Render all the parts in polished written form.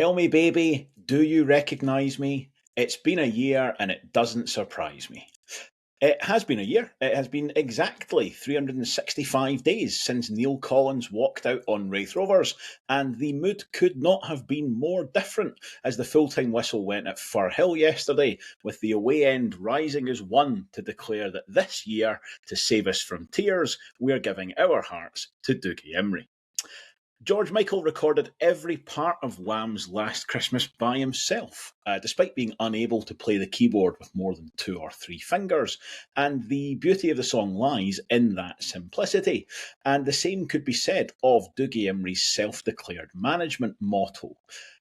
Tell me, baby, do you recognise me? It's been a year and it doesn't surprise me. It has been a year. It has been exactly 365 days since Neil Collins walked out on Wraith Rovers, and the mood could not have been more different as the full-time whistle went at Firhill yesterday, with the away end rising as one to declare that this year, to save us from tears, we're giving our hearts to Dougie Imrie. George Michael recorded every part of Wham's Last Christmas by himself, despite being unable to play the keyboard with more than 2 or 3 fingers. And the beauty of the song lies in that simplicity. And the same could be said of Dougie Imrie's self-declared management motto.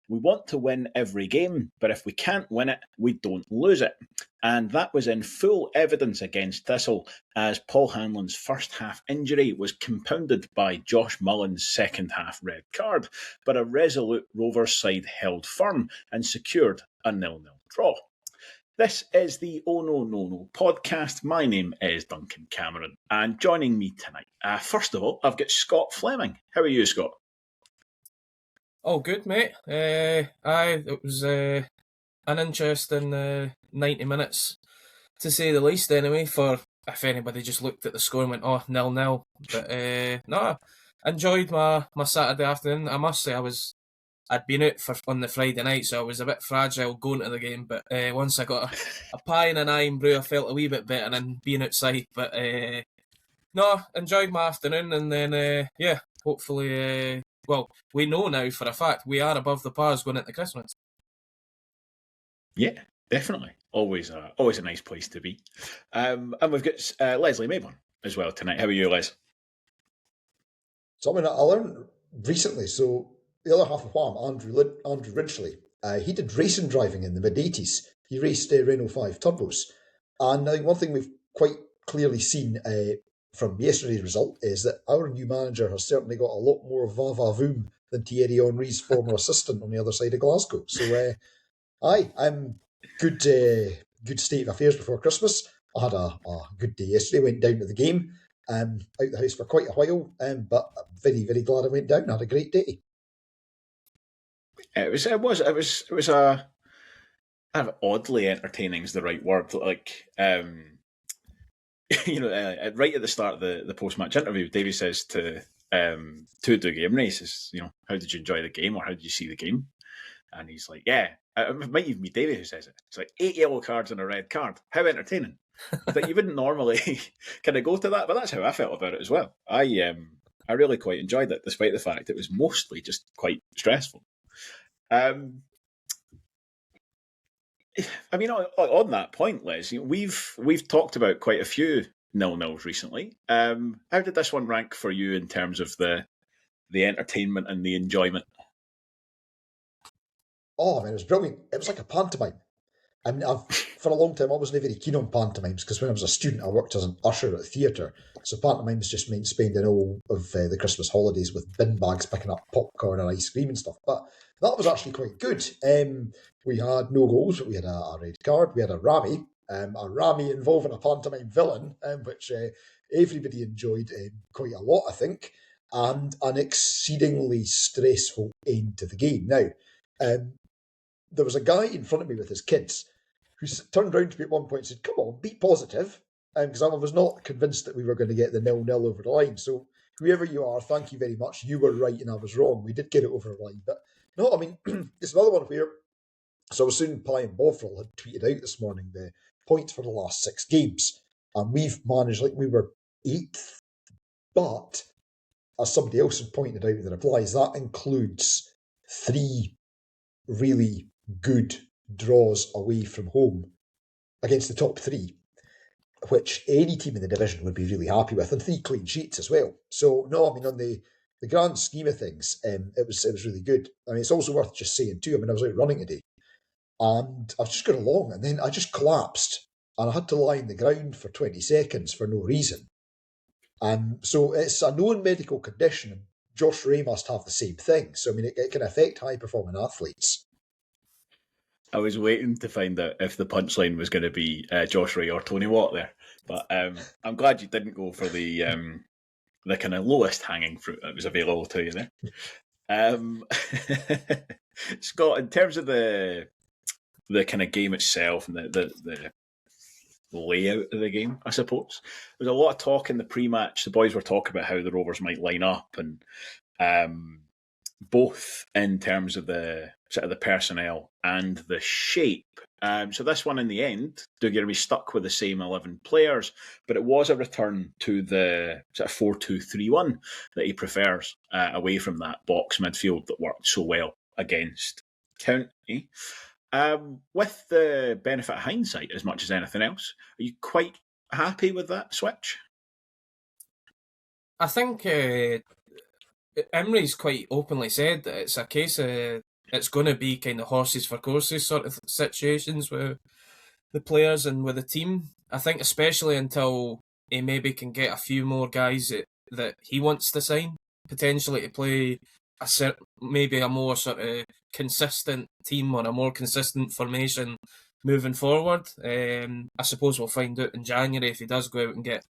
We want to win every game, but if we can't win it, we don't lose it. And that was in full evidence against Thistle, as Paul Hanlon's first half injury was compounded by Josh Mullin's second half red card, but a resolute Rovers side held firm and secured a 0-0 draw. This is the Oh No No No podcast. My name is Duncan Cameron, and joining me tonight, first of all, I've got Scott Fleming. How are you, Scott? Oh, good, mate. It was an interesting 90 minutes, to say the least, anyway, for if anybody just looked at the score and went, 0-0. But, no, enjoyed my Saturday afternoon. I must say, I'd been out on the Friday night, so I was a bit fragile going to the game, but once I got a pie and an iron brew, I felt a wee bit better than being outside. But, no, enjoyed my afternoon, and then, hopefully... well, we know now for a fact we are above the Pars going into Christmas. Yeah, definitely. Always a nice place to be. And we've got Leslie Mayborn as well tonight. How are you, Les? Something that I learned recently. So the other half of Wham, Andrew Ridgely, he did racing driving in the mid-80s. He raced Renault 5 turbos. And I think one thing we've quite clearly seen from yesterday's result is that our new manager has certainly got a lot more va-va-voom than Thierry Henry's former assistant on the other side of Glasgow. So, I'm good state of affairs before Christmas. I had a good day yesterday, went down to the game, out the house for quite a while, but I'm very, very glad I went down. I had a great day. It was a kind of oddly entertaining is the right word. Like, right at the start of the post-match interview, Davey says to Dougie Imrie, he says, how did you enjoy the game, or how did you see the game? And he's like, yeah, it might even be Davey who says it. It's like 8 yellow cards and a red card. How entertaining. But you wouldn't normally kind of go to that, but that's how I felt about it as well. I really quite enjoyed it, despite the fact it was mostly just quite stressful. On that point, Les, we've talked about quite a few 0-0s recently. How did this one rank for you in terms of the entertainment and the enjoyment? Oh, man, it was brilliant. It was like a pantomime. I mean, for a long time, I wasn't very keen on pantomimes because when I was a student, I worked as an usher at a theatre. So pantomimes just meant spending all of the Christmas holidays with bin bags picking up popcorn and ice cream and stuff. But that was actually quite good. We had no goals, but we had a red card. We had a rammy involving a pantomime villain, which everybody enjoyed quite a lot, I think, and an exceedingly stressful end to the game. Now, there was a guy in front of me with his kids who turned around to me at one point and said, "Come on, be positive," because I was not convinced that we were going to get the 0-0 over the line. So whoever you are, thank you very much. You were right and I was wrong. We did get it over the line. But no, I mean, it's another one where, so I was soon Pie and Bovril had tweeted out this morning the points for the last 6 games. And we've managed, like we were 8th, but as somebody else had pointed out in the replies, that includes 3 really good draws away from home against the top 3, which any team in the division would be really happy with, and 3 clean sheets as well. So no, I mean, on the grand scheme of things, it was really good. I mean, it's also worth just saying too, I mean, I was out running today and I've just got along and then I just collapsed and I had to lie on the ground for 20 seconds for no reason. So it's a known medical condition. Josh Ray must have the same thing. So, I mean, it can affect high-performing athletes. I was waiting to find out if the punchline was going to be Josh Ray or Tony Watt there. But I'm glad you didn't go for the kind of lowest hanging fruit that was available to you there. Scott, in terms of the kind of game itself and the layout of the game, I suppose there was a lot of talk in the pre-match. The boys were talking about how the Rovers might line up, and both in terms of the sort of the personnel and the shape. So this one in the end, Dougie stuck with the same 11 players, but it was a return to the sort of 4-2-3-1 that he prefers, away from that box midfield that worked so well against County. With the benefit of hindsight, as much as anything else, are you quite happy with that switch? I think Emery's quite openly said that it's a case of it's going to be kind of horses for courses sort of situations with the players and with the team. I think especially until he maybe can get a few more guys that he wants to sign, potentially to play maybe a more sort of consistent team or a more consistent formation moving forward. I suppose we'll find out in January if he does go out and get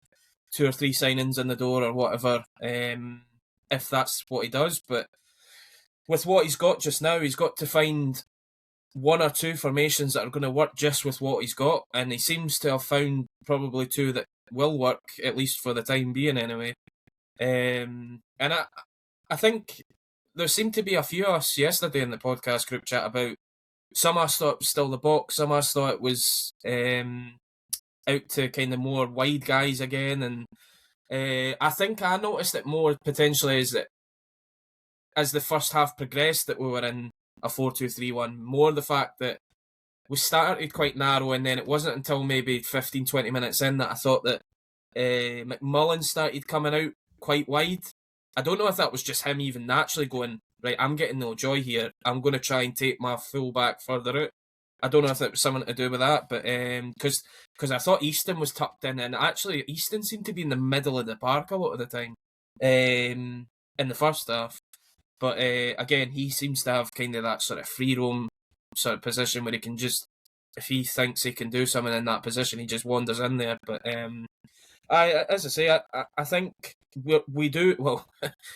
2 or 3 signings in the door or whatever, if that's what he does. But with what he's got just now, he's got to find 1 or 2 formations that are going to work just with what he's got, and he seems to have found probably 2 that will work, at least for the time being anyway. And I think there seemed to be a few of us yesterday in the podcast group chat about some of us thought it was still the box, some of us thought it was out to kind of more wide guys again, and I think I noticed it more potentially as the first half progressed that we were in a 4-2-3-1, more the fact that we started quite narrow, and then it wasn't until maybe 15-20 minutes in that I thought that McMullen started coming out quite wide. I don't know if that was just him even naturally going, right, I'm getting no joy here, I'm going to try and take my full back further out. I don't know if it was something to do with that, but because I thought Easton was tucked in, and actually Easton seemed to be in the middle of the park a lot of the time in the first half. But again, he seems to have kind of that sort of free roam sort of position where he can just, if he thinks he can do something in that position, he just wanders in there. But as I say, I think we do. Well,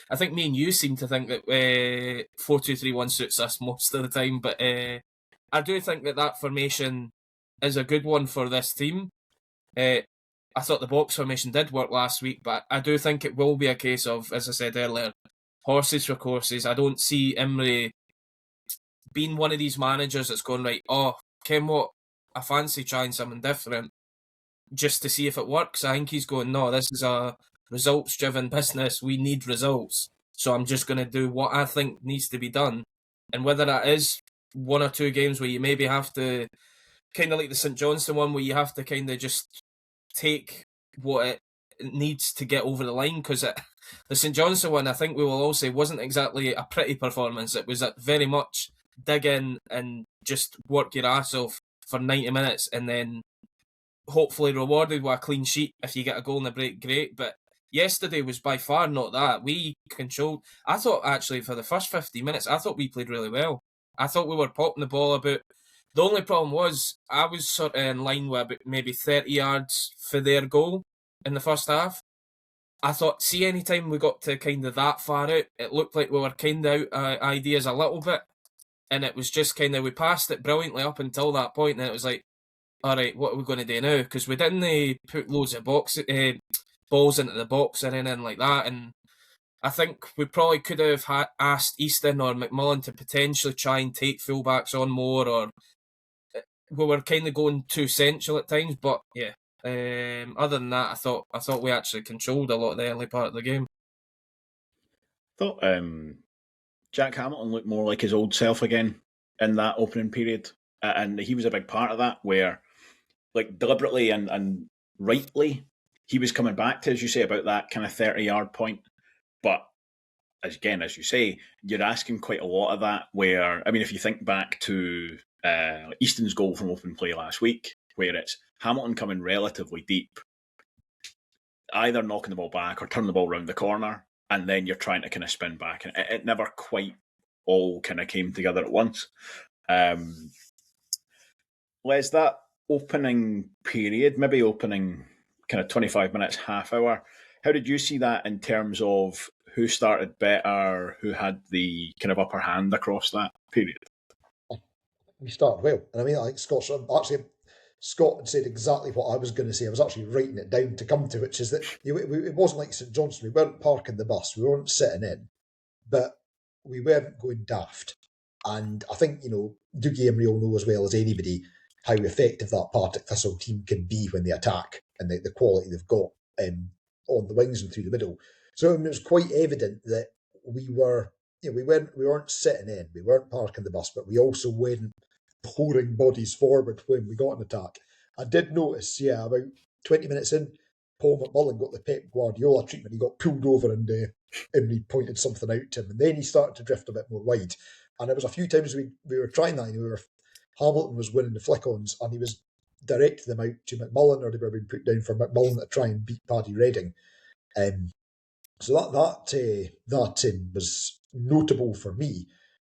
I think me and you seem to think that 4-2-3-1 suits us most of the time. But I do think that formation is a good one for this team. I thought the box formation did work last week, but I do think it will be a case of, as I said earlier, horses for courses. I don't see Emery being one of these managers that's going, right, Ken, what? I fancy trying something different just to see if it works. I think he's going, no, this is a results-driven business. We need results. So I'm just going to do what I think needs to be done. And whether that is 1 or 2 games where you maybe have to, kind of like the St Johnstone one, where you have to kind of just take what it needs to get over the line, because the St Johnstone one, I think we will all say, wasn't exactly a pretty performance. It was very much dig in and just work your ass off for 90 minutes and then hopefully rewarded with a clean sheet. If you get a goal in the break, great. But yesterday was by far not that. We controlled. I thought actually for the first 50 minutes, I thought we played really well. I thought we were popping the ball about. The only problem was I was sort of in line with about maybe 30 yards for their goal in the first half. I thought, see, any time we got to kind of that far out, it looked like we were kind of out ideas a little bit. And it was just kind of, we passed it brilliantly up until that point, and then it was like, all right, what are we going to do now? Because we didn't put loads of balls into the box or anything like that. And I think we probably could have asked Easton or McMullen to potentially try and take fullbacks on more, or we were kind of going too central at times. But yeah, other than that, I thought we actually controlled a lot of the early part of the game. I thought Jack Hamilton looked more like his old self again in that opening period, and he was a big part of that, where, like, deliberately and rightly, he was coming back to, as you say, about that kind of 30-yard point. But again, as you say, you're asking quite a lot of that, where, I mean, if you think back to Easton's goal from open play last week, where it's Hamilton coming relatively deep, either knocking the ball back or turning the ball around the corner, and then you're trying to kind of spin back. And it never quite all kind of came together at once. Les, that opening period, maybe opening kind of 25 minutes, half hour, how did you see that in terms of who started better, who had the kind of upper hand across that period? we started well. And I mean, like Scott said exactly what I was going to say. I was actually writing it down to come to, which is that it wasn't like St Johnstone. We weren't parking the bus. We weren't sitting in, but we weren't going daft. And I think, Dougie Emery will know as well as anybody how effective that Partick Thistle team can be when they attack and the quality they've got on the wings and through the middle. So it was quite evident that we weren't sitting in, we weren't parking the bus, but we also weren't pouring bodies forward when we got an attack. I did notice, about 20 minutes in, Paul McMullen got the Pep Guardiola treatment. He got pulled over and Emery pointed something out to him, and then he started to drift a bit more wide. And there was a few times we were trying that. Hamilton was winning the flick-ons, and he was directing them out to McMullen, or they were being put down for McMullen to try and beat Paddy Redding. So that was notable for me.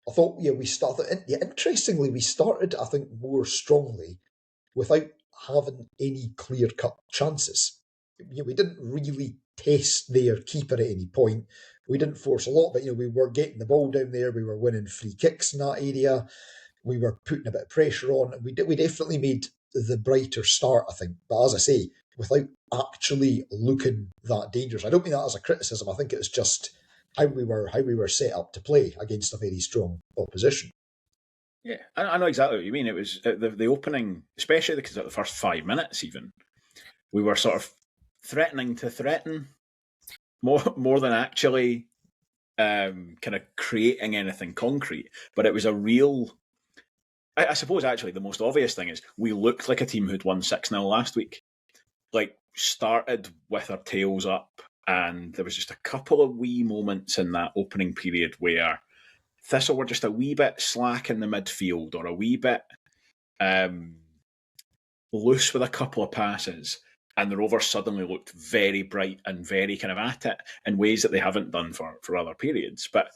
I thought, we started. Interestingly, we started, I think, more strongly without having any clear-cut chances. We didn't really test their keeper at any point. We didn't force a lot, but we were getting the ball down there. We were winning free kicks in that area. We were putting a bit of pressure on. We definitely made the brighter start, I think. But as I say, without actually looking that dangerous. I don't mean that as a criticism. I think it was just how we were set up to play against a very strong opposition. Yeah, I know exactly what you mean. It was the opening, especially because at the first 5 minutes, even we were sort of threatening to threaten more than actually kind of creating anything concrete. But it was a real. I suppose actually the most obvious thing is we looked like a team who'd won 6-0 last week. Like, started with our tails up, and there was just a couple of wee moments in that opening period where Thistle were just a wee bit slack in the midfield, or a wee bit loose with a couple of passes, and the Rovers suddenly looked very bright and very kind of at it in ways that they haven't done for other periods. But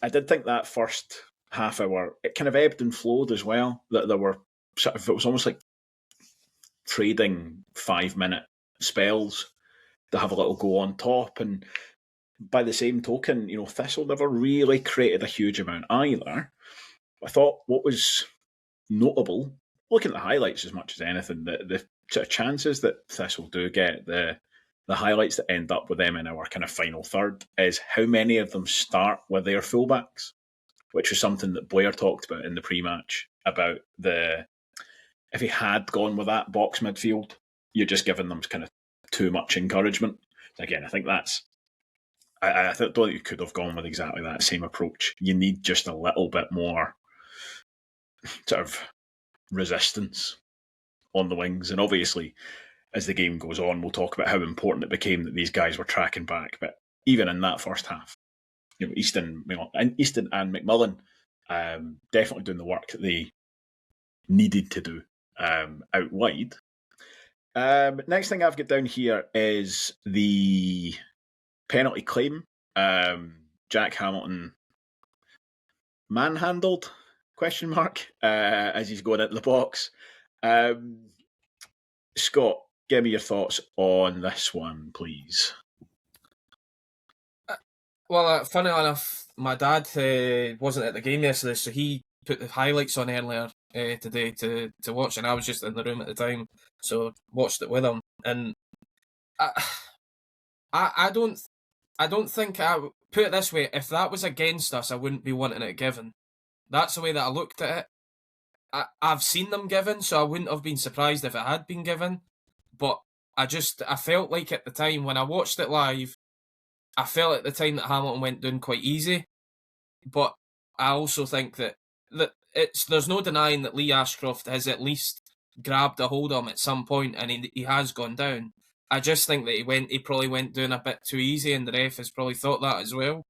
I did think that first half hour, it kind of ebbed and flowed as well. That there were sort of, it was almost like trading 5-minute spells to have a little go on top. And by the same token, Thistle never really created a huge amount either. I thought what was notable, looking at the highlights as much as anything, the sort of chances that Thistle do get, the highlights that end up with them in our kind of final third, is how many of them start with their fullbacks, which was something that Blair talked about in the pre-match, about if he had gone with that box midfield, you're just giving them kind of too much encouragement. Again, I think that's. I don't think you could have gone with exactly that same approach. You need just a little bit more sort of resistance on the wings. And obviously, as the game goes on, we'll talk about how important it became that these guys were tracking back. But even in that first half, Easton and McMullen definitely doing the work that they needed to do out wide. Next thing I've got down here is the penalty claim. Jack Hamilton manhandled ? As he's going into the box. Scott, give me your thoughts on this one, please. Well, funny enough, my dad wasn't at the game yesterday, so he put the highlights on earlier today to watch, and I was just in the room at the time, so watched it with him. And I don't think put it this way: if that was against us, I wouldn't be wanting it given. That's the way that I looked at it. I've seen them given, so I wouldn't have been surprised if it had been given. But I felt like at the time when I watched it live, I felt at the time that Hamilton went down quite easy. But I also think that there's no denying that Lee Ashcroft has at least grabbed a hold of him at some point, and he has gone down. I just think that he probably went down a bit too easy, and the ref has probably thought that as well.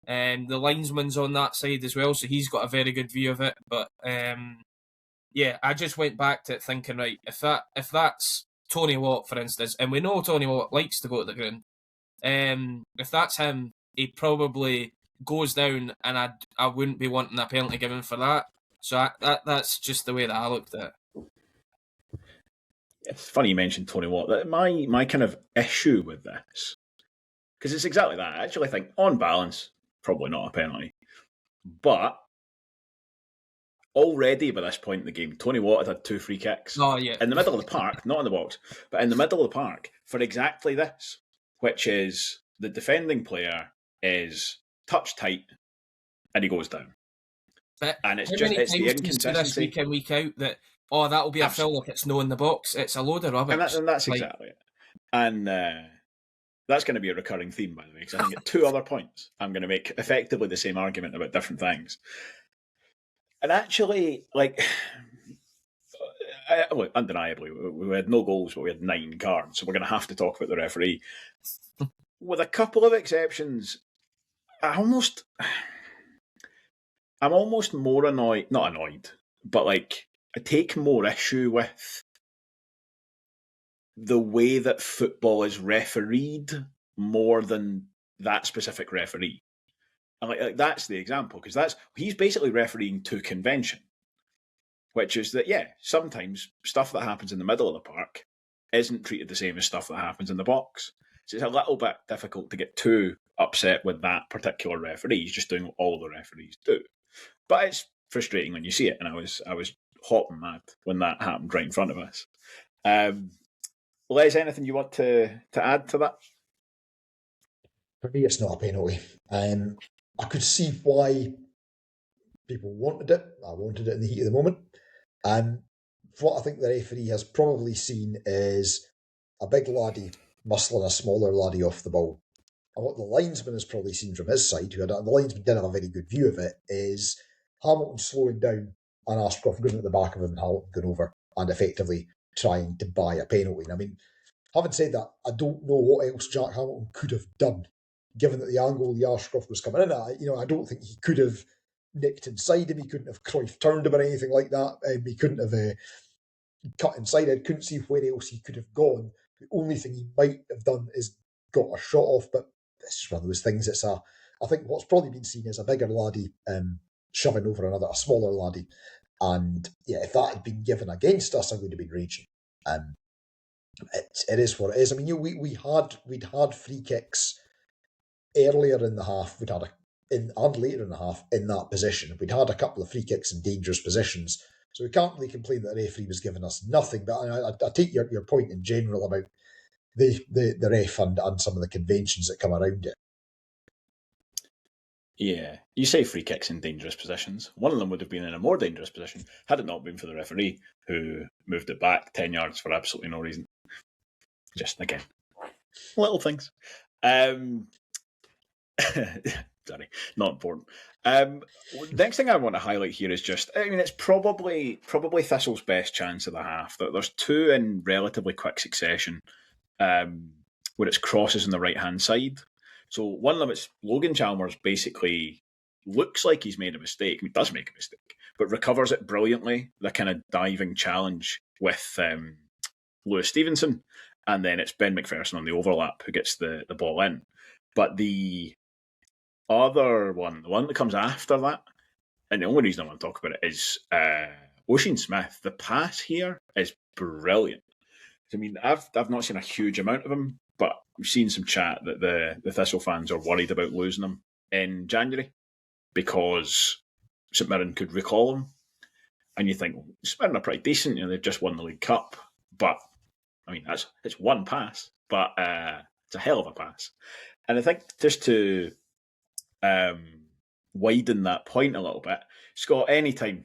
The linesman's on that side as well, so he's got a very good view of it. But I just went back to it thinking, right, if that's Tony Watt, for instance, and we know Tony Watt likes to go to the ground, if that's him, he probably goes down, and I wouldn't be wanting a penalty given for that. So that's just the way that I looked at it. It's funny you mentioned Tony Watt. That my kind of issue with this, because it's exactly that. I actually think, on balance, probably not a penalty. But already by this point in the game, Tony Watt had 2 free kicks Oh, yeah. in the middle of the park, not in the box, but in the middle of the park for exactly this, which is the defending player is touch tight and he goes down. But and it's how just many it's the times do you see this inconsistency. week in, week out that, that'll be a foul if it's no in the box? It's a load of rubbish. And that's exactly it. And that's going to be a recurring theme, by the way, because I think at 2 other points I'm going to make effectively the same argument about different things. And actually, undeniably, we had no goals, but we had 9 cards, so we're going to have to talk about the referee. With a couple of exceptions, I'm almost more annoyed, not annoyed, but I take more issue with the way that football is refereed more than that specific referee. And that's the example, because he's basically refereeing to convention, which is that, sometimes stuff that happens in the middle of the park isn't treated the same as stuff that happens in the box. So it's a little bit difficult to get too upset with that particular referee. He's just doing what all the referees do. But it's frustrating when you see it, and I was hopping mad when that happened right in front of us. Les, anything you want to add to that? For me, it's not a penalty. I could see why people wanted it. I wanted it in the heat of the moment. What I think the referee has probably seen is a big laddie muscling a smaller laddie off the ball. And what the linesman has probably seen from his side, the linesman didn't have a very good view of it, is Hamilton slowing down and Ashcroft going at the back of him and Hamilton going over and effectively trying to buy a penalty. And I mean, having said that, I don't know what else Jack Hamilton could have done, given that the angle the Ashcroft was coming in at. I don't think he could have nicked inside him. He couldn't have Cruyff turned him or anything like that. He couldn't have cut inside. I couldn't see where else he could have gone. The only thing he might have done is got a shot off, but it's one of those things. I think what's probably been seen as a bigger laddie shoving over a smaller laddie. And if that had been given against us, I would have been raging. It is what it is. I mean, we'd had free kicks earlier in the half. And later in the half in that position. We'd had a couple of free kicks in dangerous positions, so we can't really complain that the referee was giving us nothing. But I take your point in general about the ref and some of the conventions that come around it. Yeah, you say free kicks in dangerous positions. One of them would have been in a more dangerous position had it not been for the referee who moved it back 10 yards for absolutely no reason. Just, again, little things. Sorry, not important. Next thing I want to highlight here is it's probably Thistle's best chance of the half. There's 2 in relatively quick succession where it's crosses on the right-hand side. So one of them, it's Logan Chalmers basically looks like he's made a mistake. He does make a mistake, but recovers it brilliantly. The kind of diving challenge with Lewis Stevenson. And then it's Ben McPherson on the overlap who gets the ball in. But the other one, the one that comes after that, and the only reason I want to talk about it is Oisin Smith. The pass here is brilliant. I mean, I've not seen a huge amount of him, but we've seen some chat that the Thistle fans are worried about losing him in January because St Mirren could recall him. And you think, well, St Mirren are pretty decent. They've just won the League Cup. But, I mean, it's one pass, but it's a hell of a pass. And I think just to widen that point a little bit, Scott, anytime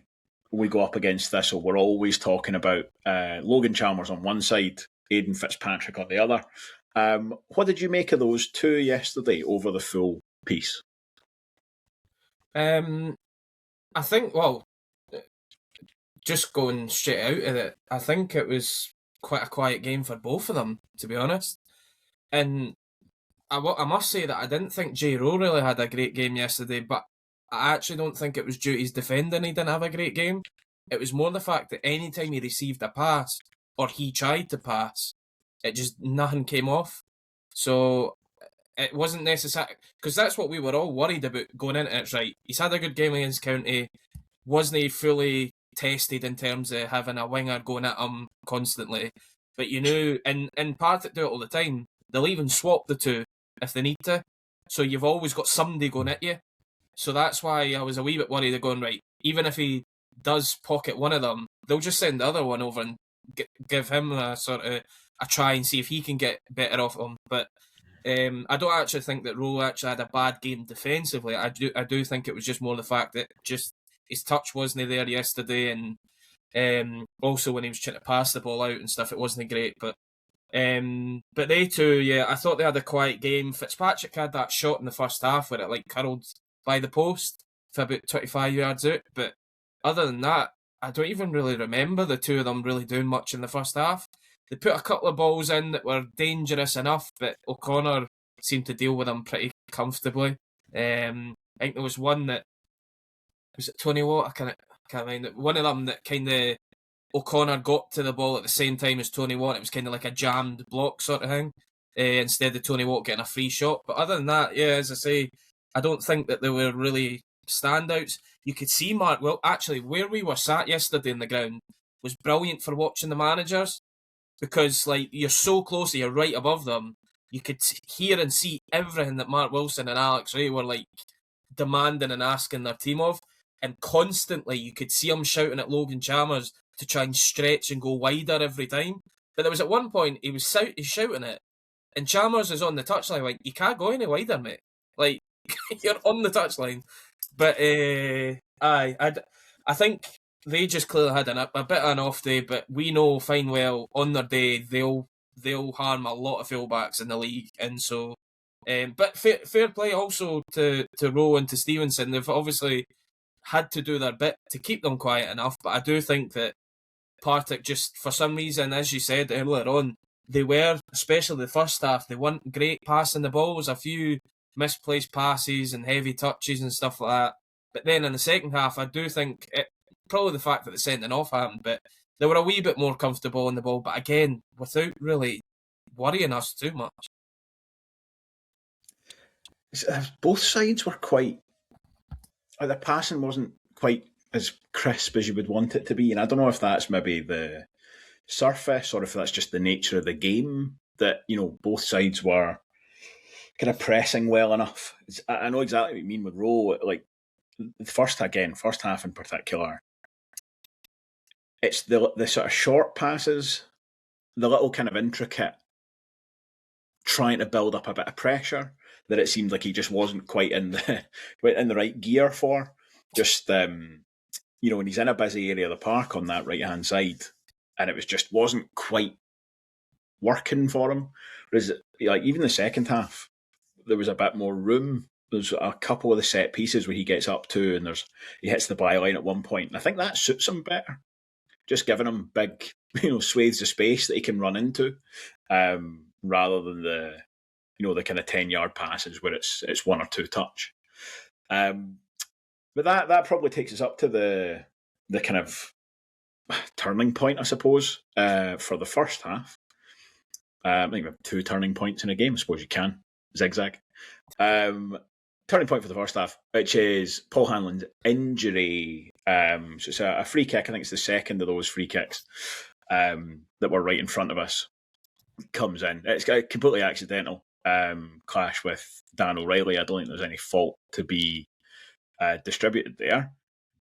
we go up against Thistle, we're always talking about Logan Chalmers on one side, Aidan Fitzpatrick on the other. What did you make of those 2 yesterday over the full piece? I think, just going straight out of it, I think it was quite a quiet game for both of them, to be honest. And I must say that I didn't think Jay Rowe really had a great game yesterday, but I actually don't think it was due to his defending he didn't have a great game. It was more the fact that any time he received a pass, or he tried to pass, nothing came off. So it wasn't necessary, because that's what we were all worried about going into it. Right, he's had a good game against County, wasn't he fully tested in terms of having a winger going at him constantly? But and Partick do it all the time. They'll even swap the 2 if they need to. So you've always got somebody going at you. So that's why I was a wee bit worried of going, right, even if he does pocket one of them, they'll just send the other one over and give him a sort of a try and see if he can get better off him. But I don't actually think that Rowe actually had a bad game defensively. I do think it was just more the fact that just his touch wasn't there yesterday, and also when he was trying to pass the ball out and stuff, it wasn't great. But they two, yeah, I thought they had a quiet game. Fitzpatrick had that shot in the first half where it like curled by the post for about 25 yards out. But other than that, I don't even really remember the two of them really doing much in the first half. They put a couple of balls in that were dangerous enough, but O'Connor seemed to deal with them pretty comfortably. I think there was one that was it Tony Watt? I can't mind. One of them that kind of O'Connor got to the ball at the same time as Tony Watt. It was kind of like a jammed block sort of thing, instead of Tony Watt getting a free shot. But other than that, yeah, as I say, I don't think that there were really standouts. You could see Mark. Well, actually, where we were sat yesterday in the ground was brilliant for watching the managers, because like you're so close, you're right above them. You could hear and see everything that Mark Wilson and Alex Ray were like demanding and asking their team of, and constantly you could see them shouting at Logan Chalmers to try and stretch and go wider every time. But there was at one point he's shouting it, and Chalmers is on the touchline like, you can't go any wider, mate. Like you're on the touchline. But I think they just clearly had a bit of an off day. But we know fine well on their day they'll harm a lot of fullbacks in the league, and so. But fair play also to Rowe and to Stevenson. They've obviously had to do their bit to keep them quiet enough. But I do think that Partick just, for some reason, as you said earlier on, they were, especially the first half, they weren't great passing the ball. There was a few misplaced passes and heavy touches and stuff like that. But then in the second half, I do think probably the fact that the sending off happened, but they were a wee bit more comfortable on the ball. But again, without really worrying us too much. Both sides were quite. The passing wasn't quite as crisp as you would want it to be, and I don't know if that's maybe the surface or if that's just the nature of the game, that both sides were kind of pressing well enough. I know exactly what you mean with Rowe. Like the first half in particular, it's the sort of short passes, the little kind of intricate trying to build up a bit of pressure that it seemed like he just wasn't quite in the right gear for. Just when he's in a busy area of the park on that right hand side, and it wasn't quite working for him. Whereas like even the second half, there was a bit more room. There's a couple of the set pieces where he gets up to, and he hits the byline at one point. And I think that suits him better, just giving him big swathes of space that he can run into, rather than the kind of 10-yard passes where it's one or two touch. But that probably takes us up to the kind of turning point, I suppose, for the first half. I think we have two turning points in a game. I suppose you can zigzag. Turning point for the first half, which is Paul Hanlon's injury. So it's a free kick. I think it's the second of those free kicks that were right in front of us. Comes in. It's a completely accidental clash with Dan O'Reilly. I don't think there's any fault to be distributed there,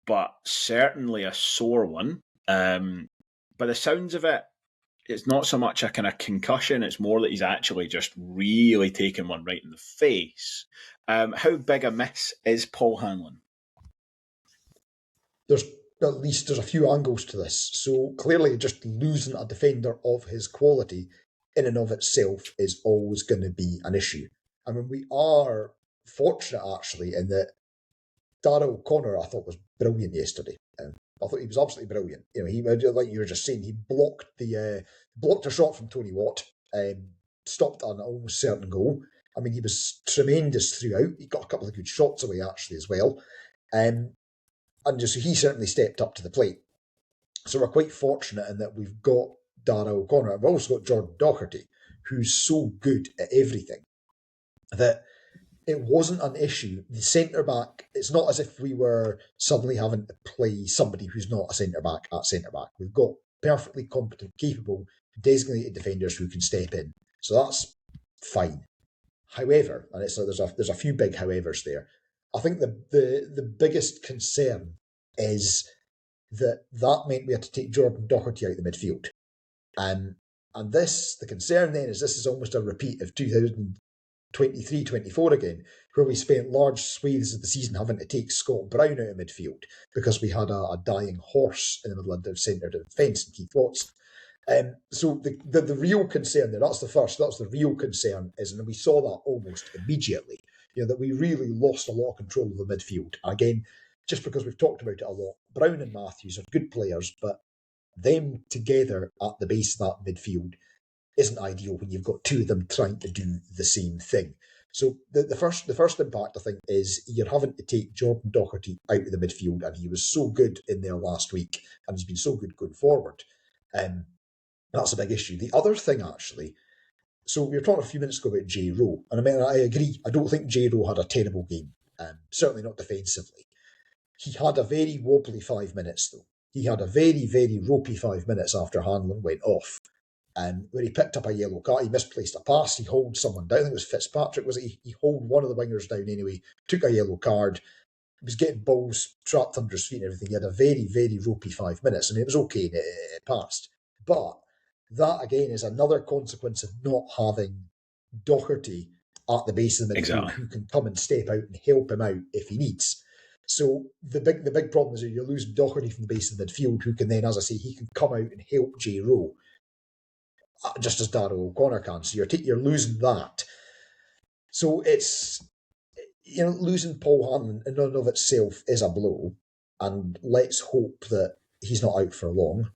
but certainly a sore one. By the sounds of it, it's not so much a kind of concussion, it's more that he's actually just really taken one right in the face. How big a miss is Paul Hanlon? There's a few angles to this. So clearly just losing a defender of his quality in and of itself is always going to be an issue. I mean, we are fortunate actually in that Darragh O'Connor I thought was brilliant yesterday. I thought he was absolutely brilliant. He, like you were just saying, he blocked a shot from Tony Watt, stopped an almost certain goal. I mean, he was tremendous throughout. He got a couple of good shots away actually as well, and just he certainly stepped up to the plate. So we're quite fortunate in that we've got Darragh O'Connor. We've also got Jordan Docherty, who's so good at everything that it wasn't an issue. The centre-back, it's not as if we were suddenly having to play somebody who's not a centre-back at centre-back. We've got perfectly competent, capable, designated defenders who can step in. So that's fine. However, and there's a few big howevers there, I think the biggest concern is that meant we had to take Jordan Doherty out of the midfield. And the concern then is this is almost a repeat of 2023-24 again, where we spent large swathes of the season having to take Scott Brown out of midfield because we had a dying horse in the middle of the centre defence in Keith Watson. So the real concern there, that's the real concern is, and we saw that almost immediately, that we really lost a lot of control of the midfield. Again, just because we've talked about it a lot, Brown and Matthews are good players, but them together at the base of that midfield isn't ideal when you've got two of them trying to do the same thing. So the first impact, I think, is you're having to take Jordan Doherty out of the midfield, and he was so good in there last week, and he's been so good going forward. That's a big issue. The other thing, actually, so we were talking a few minutes ago about J. Rowe, and I agree. I don't think J. Rowe had a terrible game, certainly not defensively. He had a very wobbly 5 minutes, though. He had a very, very ropey 5 minutes after Hanlon went off, where he picked up a yellow card. He misplaced a pass. He hauled someone down. I think it was Fitzpatrick, was it? He hauled one of the wingers down anyway, took a yellow card. He was getting balls trapped under his feet and everything. He had a very, very ropey 5 minutes. I mean, it was okay. It passed. But that, again, is another consequence of not having Doherty at the base of the midfield who can come and step out and help him out if he needs. So the big problem is that you're losing Doherty from the base of the midfield, who can then, as I say, he can come out and help J. Rowe, just as Darrell O'Connor can. So you're losing that. So it's, losing Paul Hanlon in and of itself is a blow, and let's hope that he's not out for long.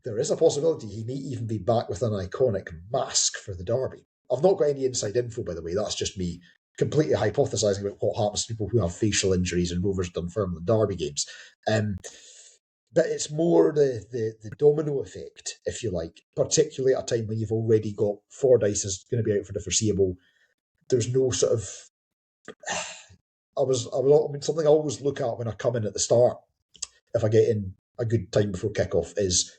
There is a possibility he may even be back with an iconic mask for the derby. I've not got any inside info, by the way. That's just me completely hypothesising about what happens to people who have facial injuries in Rovers, Dunfermline derby games. But it's more the domino effect, if you like, particularly at a time when you've already got Fordyce is going to be out for the foreseeable. There's no sort of... something I always look at when I come in at the start, if I get in a good time before kickoff, is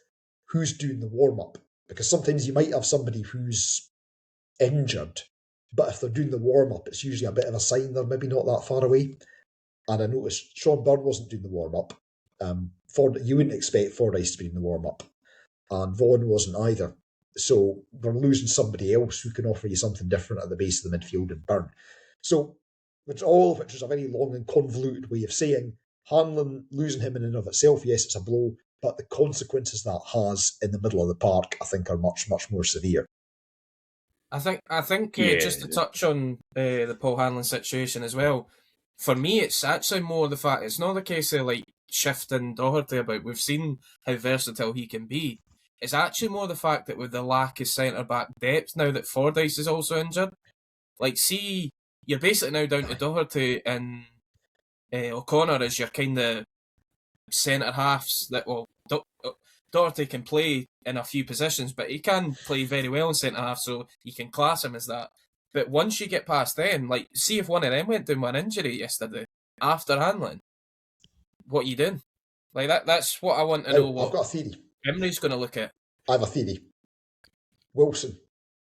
who's doing the warm-up. Because sometimes you might have somebody who's injured, but if they're doing the warm-up, it's usually a bit of a sign they're maybe not that far away. And I noticed Sean Byrne wasn't doing the warm-up. You wouldn't expect Fordyce to be in the warm-up. And Vaughan wasn't either. So we're losing somebody else who can offer you something different at the base of the midfield in Byrne. So, which is a very long and convoluted way of saying, Hanlon, losing him in and of itself, yes, it's a blow, but the consequences that has in the middle of the park, I think, are much, much more severe. I think just to touch on the Paul Hanlon situation as well, for me, it's actually more the fact, it's not the case of like shifting Doherty about. We've seen how versatile he can be. It's actually more the fact that with the lack of centre-back depth, now that Fordyce is also injured, like, see, you're basically now down to Doherty and O'Connor as your kind of centre-halves that, well, Doherty can play in a few positions, but he can play very well in centre-half, so you can class him as that. But once you get past them, like, see if one of them went down with an injury yesterday, after Hanlon, what are you doing? Like, that's what I want to know. I've got a theory. Emery's going to look at. I have a theory. Wilson.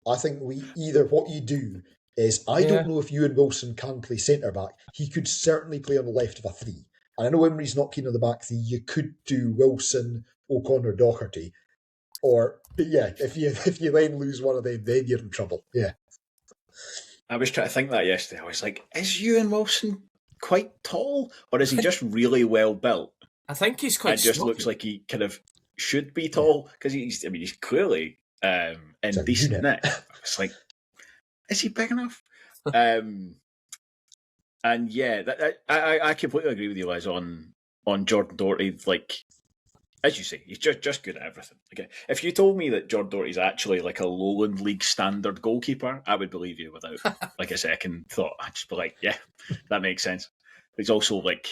I think what you do is, I don't know if you and Wilson can play centre-back. He could certainly play on the left of a three. And I know Emery's not keen on the back three. You could do Wilson, O'Connor, Doherty. But if you then lose one of them, then you're in trouble. Yeah. I was trying to think that yesterday. I was like, is Ewan Wilson quite tall? Or is he just really well built? I think he's quite It just looks like he kind of should be tall, because he's clearly in decent nick. It's like, is he big enough? And yeah, I completely agree with you, Les, on Jordan Doherty. Like, as you say, he's just good at everything. Okay, if you told me that Jordan Doherty's actually like a Lowland League standard goalkeeper, I would believe you without like a second thought. I'd just be like, yeah, that makes sense. But he's also like,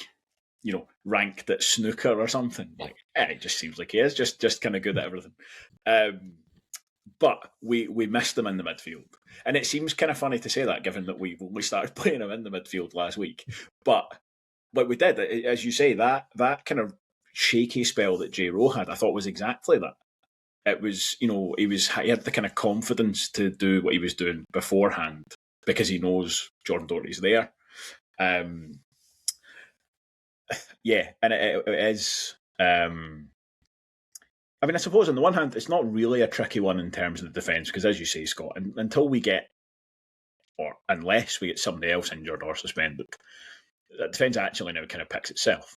ranked at snooker or something. Like, it just seems like he is just kind of good at everything. But we missed him in the midfield. And it seems kind of funny to say that, given that we started playing him in the midfield last week. But we did, as you say, that kind of shaky spell that J. Rowe had, I thought was exactly that. It was, he had the kind of confidence to do what he was doing beforehand because he knows Jordan Doherty's there. Yeah, and it is. I mean, I suppose on the one hand, it's not really a tricky one in terms of the defence because, as you say, Scott, until we get, or unless we get somebody else injured or suspended, the defence actually now kind of picks itself.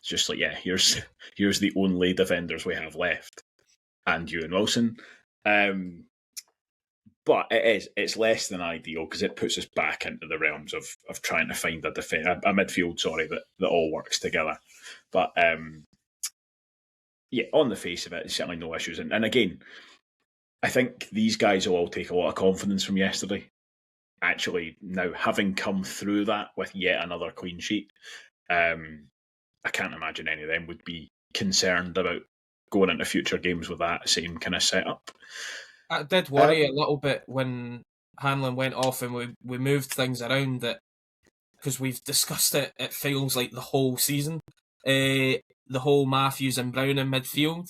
It's just like, yeah, here's the only defenders we have left, and you and Wilson. But it's less than ideal because it puts us back into the realms of trying to find a midfield, that all works together. But yeah, on the face of it, certainly no issues. And again, I think these guys will all take a lot of confidence from yesterday. Actually, now having come through that with yet another clean sheet, I can't imagine any of them would be concerned about going into future games with that same kind of setup. I did worry a little bit when Hanlon went off and we moved things around, that because we've discussed it, it feels like the whole season, the whole Matthews and Brown in midfield,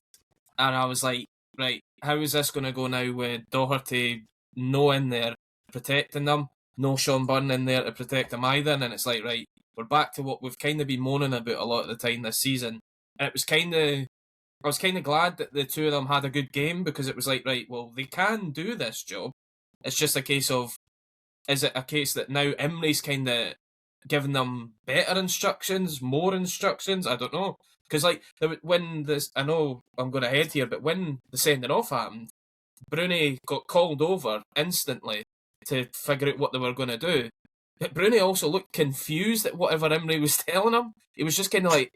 and I was like, right, how is this going to go now with Doherty no in there protecting them, no Sean Byrne in there to protect them either, and it's like, right, we're back to what we've kind of been moaning about a lot of the time this season, and I was kind of glad that the two of them had a good game because it was like, right, well, they can do this job. It's just a case of, is it a case that now Emery's kind of giving them better instructions, more instructions? I don't know. Because, like, when this, I know I'm going ahead here, but when the sending off happened, Bruni got called over instantly to figure out what they were going to do. But Bruni also looked confused at whatever Emery was telling him. He was just kind of like,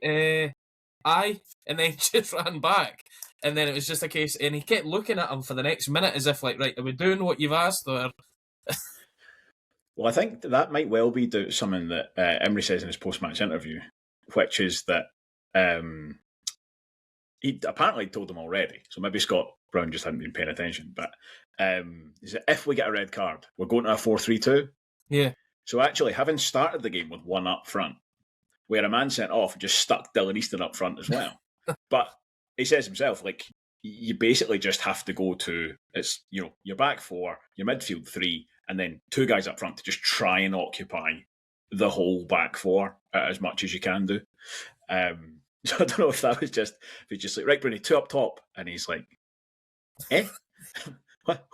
aye, and then just ran back. And then it was just a case, and he kept looking at him for the next minute as if, like, right, are we doing what you've asked? Or well, I think that might well be something that Emery says in his post-match interview, which is that he apparently told them already, so maybe Scott Brown just hadn't been paying attention, but he said, if we get a red card, we're going to a 4-3-2. Yeah. So actually, having started the game with one up front, where a man sent off just stuck Dylan Easton up front as well. But he says himself, like, you basically just have to go to, it's, you know, your back four, your midfield three, and then two guys up front to just try and occupy the whole back four as much as you can do. So I don't know if that was just, if he's just like, right, Bruni, two up top. And he's like,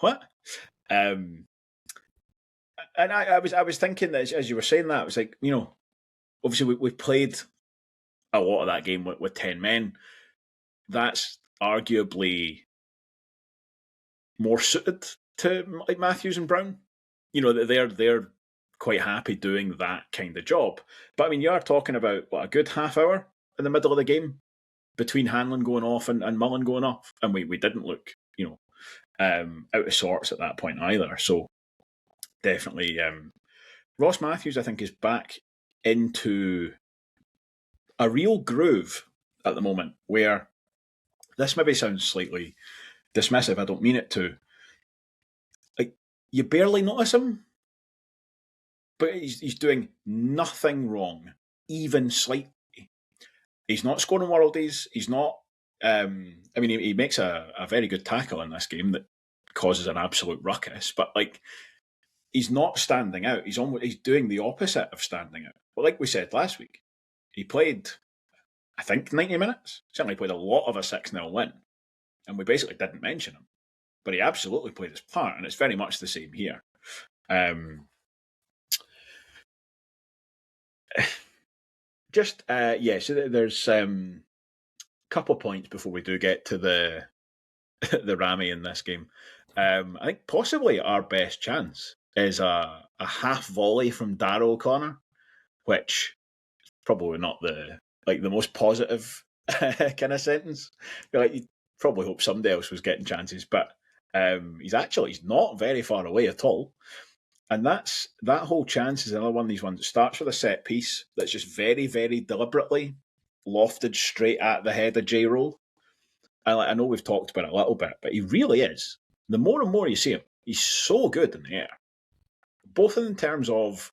What? And I was thinking that as you were saying that, I was like, you know, obviously we've played a lot of that game with 10 men. That's arguably more suited to like Matthews and Brown. You know, they're quite happy doing that kind of job. But I mean, you are talking about a good half hour in the middle of the game between Hanlon going off and Mullin going off, and we didn't look, you know, out of sorts at that point either. So definitely, Ross Matthews, I think, is back into a real groove at the moment where this maybe sounds slightly dismissive. I don't mean it to. Like, you barely notice him, but he's doing nothing wrong, even slightly. He's not scoring worldies. He's not. I mean, he makes a very good tackle in this game that causes an absolute ruckus, but like, he's not standing out. He's doing the opposite of standing out. But like we said last week, he played, I think, 90 minutes. Certainly played a lot of a 6-0 win, and we basically didn't mention him. But he absolutely played his part, and it's very much the same here. So there's a couple of points before we do get to the the rammy in this game. I think possibly our best chance is a half volley from Darragh O'Connor, which is probably not the most positive kind of sentence. You probably hope somebody else was getting chances, but he's not very far away at all. And that whole chance is another one of these ones that starts with a set piece that's just very, very deliberately lofted straight at the head of J. Roll. And I know we've talked about it a little bit, but he really is. The more and more you see him, he's so good in the air. Both in terms of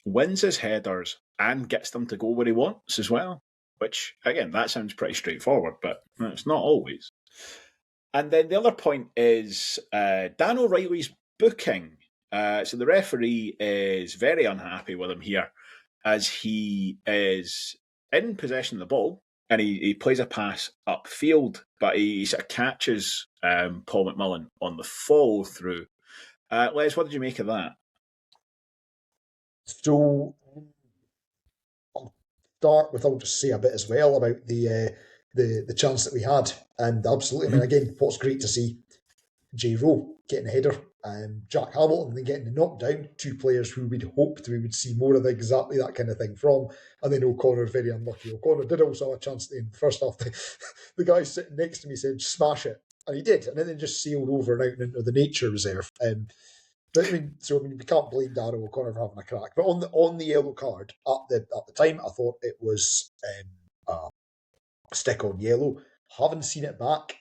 wins his headers and gets them to go where he wants as well. Which, again, that sounds pretty straightforward, but it's not always. And then the other point is Dan O'Reilly's booking. So the referee is very unhappy with him here, as he is in possession of the ball, and he plays a pass upfield, but he sort of catches Paul McMullen on the follow through. Les, what did you make of that? So I'll start with, I'll just say a bit as well about the chance that we had, and absolutely. I mean, again, what's great to see J Rowe getting a header, Jack Hamilton then getting the knockdown, two players who we'd hoped we would see more of exactly that kind of thing from, and then O'Connor, very unlucky. O'Connor did also have a chance in the first half. The guy sitting next to me said, smash it, and he did, and then just sailed over and out into the nature reserve. But I mean, we can't blame Darrow O'Connor for having a crack. But on the yellow card at the time, I thought it was a stick on yellow. Having seen it back,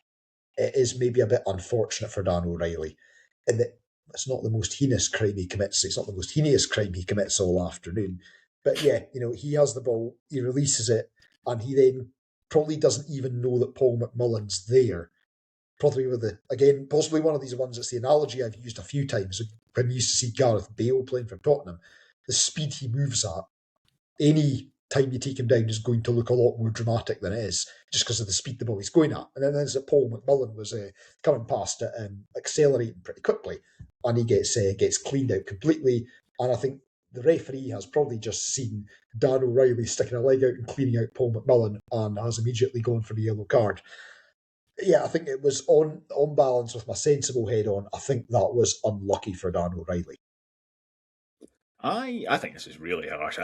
it is maybe a bit unfortunate for Dan O'Reilly in that it's not the most heinous crime he commits. It's not the most heinous crime he commits all afternoon. But yeah, he has the ball, he releases it, and he then probably doesn't even know that Paul McMullen's there. Probably possibly one of these ones that's the analogy I've used a few times when we used to see Gareth Bale playing for Tottenham. The speed he moves at, any time you take him down is going to look a lot more dramatic than it is, just because of the speed the ball he's going at. And then there's that Paul McMullen was coming past it and accelerating pretty quickly, and he gets cleaned out completely. And I think the referee has probably just seen Dan O'Reilly sticking a leg out and cleaning out Paul McMullen and has immediately gone for the yellow card. Yeah, I think it was on balance with my sensible head on. I think that was unlucky for Dan O'Reilly. I think this is really harsh.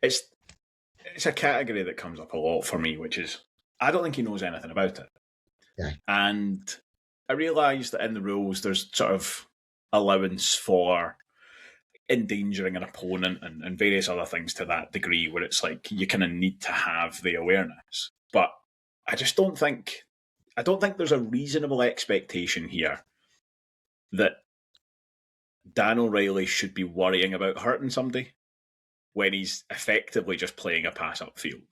It's a category that comes up a lot for me, which is I don't think he knows anything about it. Yeah. And I realise that in the rules there's sort of allowance for endangering an opponent and various other things to that degree where it's like you kind of need to have the awareness. But I just don't think there's a reasonable expectation here that Dan O'Reilly should be worrying about hurting somebody when he's effectively just playing a pass upfield.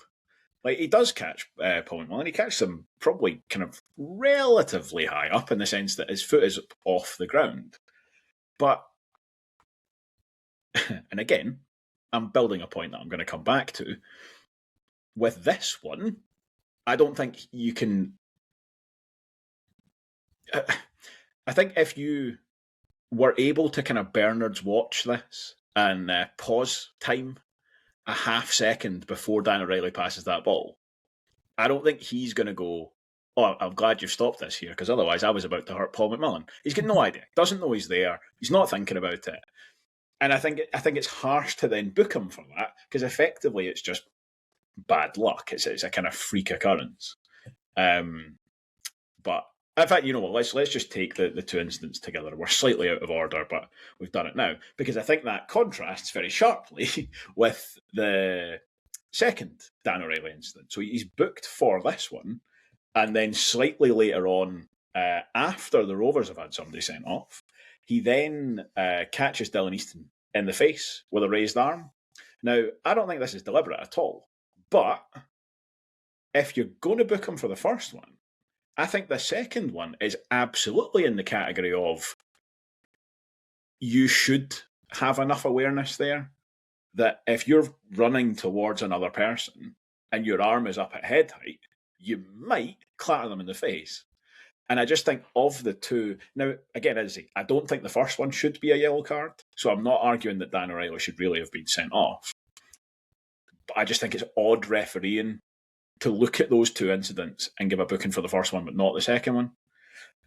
Like, he does catch Paul McMullen, he catches him probably kind of relatively high up in the sense that his foot is off the ground. But, and again, I'm building a point that I'm going to come back to. With this one, I don't think you can... I think if you were able to kind of Bernard's watch this and pause time a half second before Dan O'Reilly passes that ball, I don't think he's going to go, oh, I'm glad you've stopped this here, because otherwise I was about to hurt Paul McMullen. He's got no idea. Doesn't know he's there. He's not thinking about it. And I think it's harsh to then book him for that, because effectively it's just bad luck. It's a kind of freak occurrence. But in fact, you know what? Let's just take the two incidents together. We're slightly out of order, but we've done it now because I think that contrasts very sharply with the second Dan O'Reilly incident. So he's booked for this one, and then slightly later on, after the Rovers have had somebody sent off, he then catches Dylan Easton in the face with a raised arm. Now, I don't think this is deliberate at all, but if you're going to book him for the first one, I think the second one is absolutely in the category of you should have enough awareness there that if you're running towards another person and your arm is up at head height, you might clatter them in the face. And I just think of the two... Now, again, I don't think the first one should be a yellow card, so I'm not arguing that Dan O'Reilly should really have been sent off. But I just think it's odd refereeing to look at those two incidents and give a booking for the first one, but not the second one.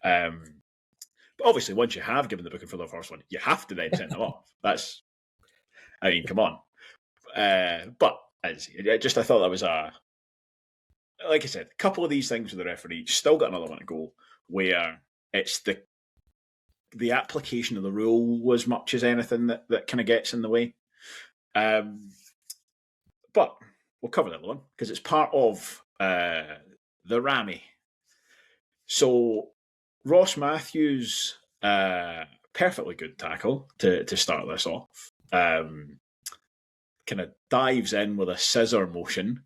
But obviously, once you have given the booking for the first one, you have to then send them off. That's, I mean, come on. But I thought that was like I said, a couple of these things with the referee. Still got another one to go where it's the application of the rule as much as anything that kind of gets in the way. But we'll cover that one because it's part of the rammy. So Ross Matthews, perfectly good tackle to start this off. Kind of dives in with a scissor motion,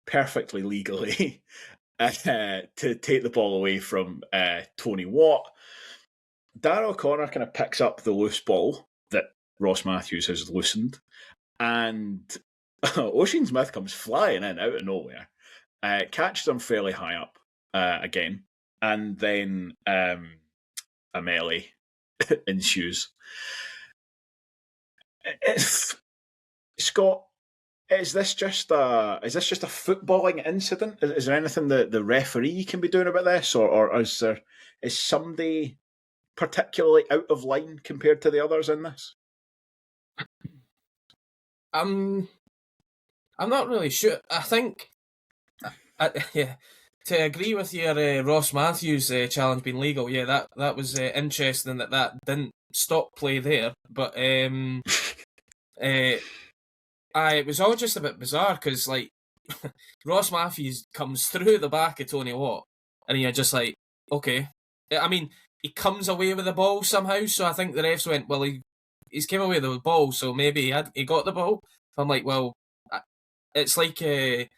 perfectly legally, to take the ball away from Tony Watt. Darragh O'Connor kind of picks up the loose ball that Ross Matthews has loosened and Ocean Smith comes flying in out of nowhere, catches him fairly high up again, and then a melee ensues. Scott, is this just a footballing incident? Is there anything that the referee can be doing about this, or is somebody particularly out of line compared to the others in this? I'm not really sure. I think, yeah, to agree with your Ross Matthews challenge being legal, yeah, that was interesting that didn't stop play there. But it was all just a bit bizarre because, like, Ross Matthews comes through the back of Tony Watt, and you're just like, okay. I mean, he comes away with the ball somehow, so I think the refs went, well, he's came away with the ball, so maybe he got the ball. I'm like, well, it's like the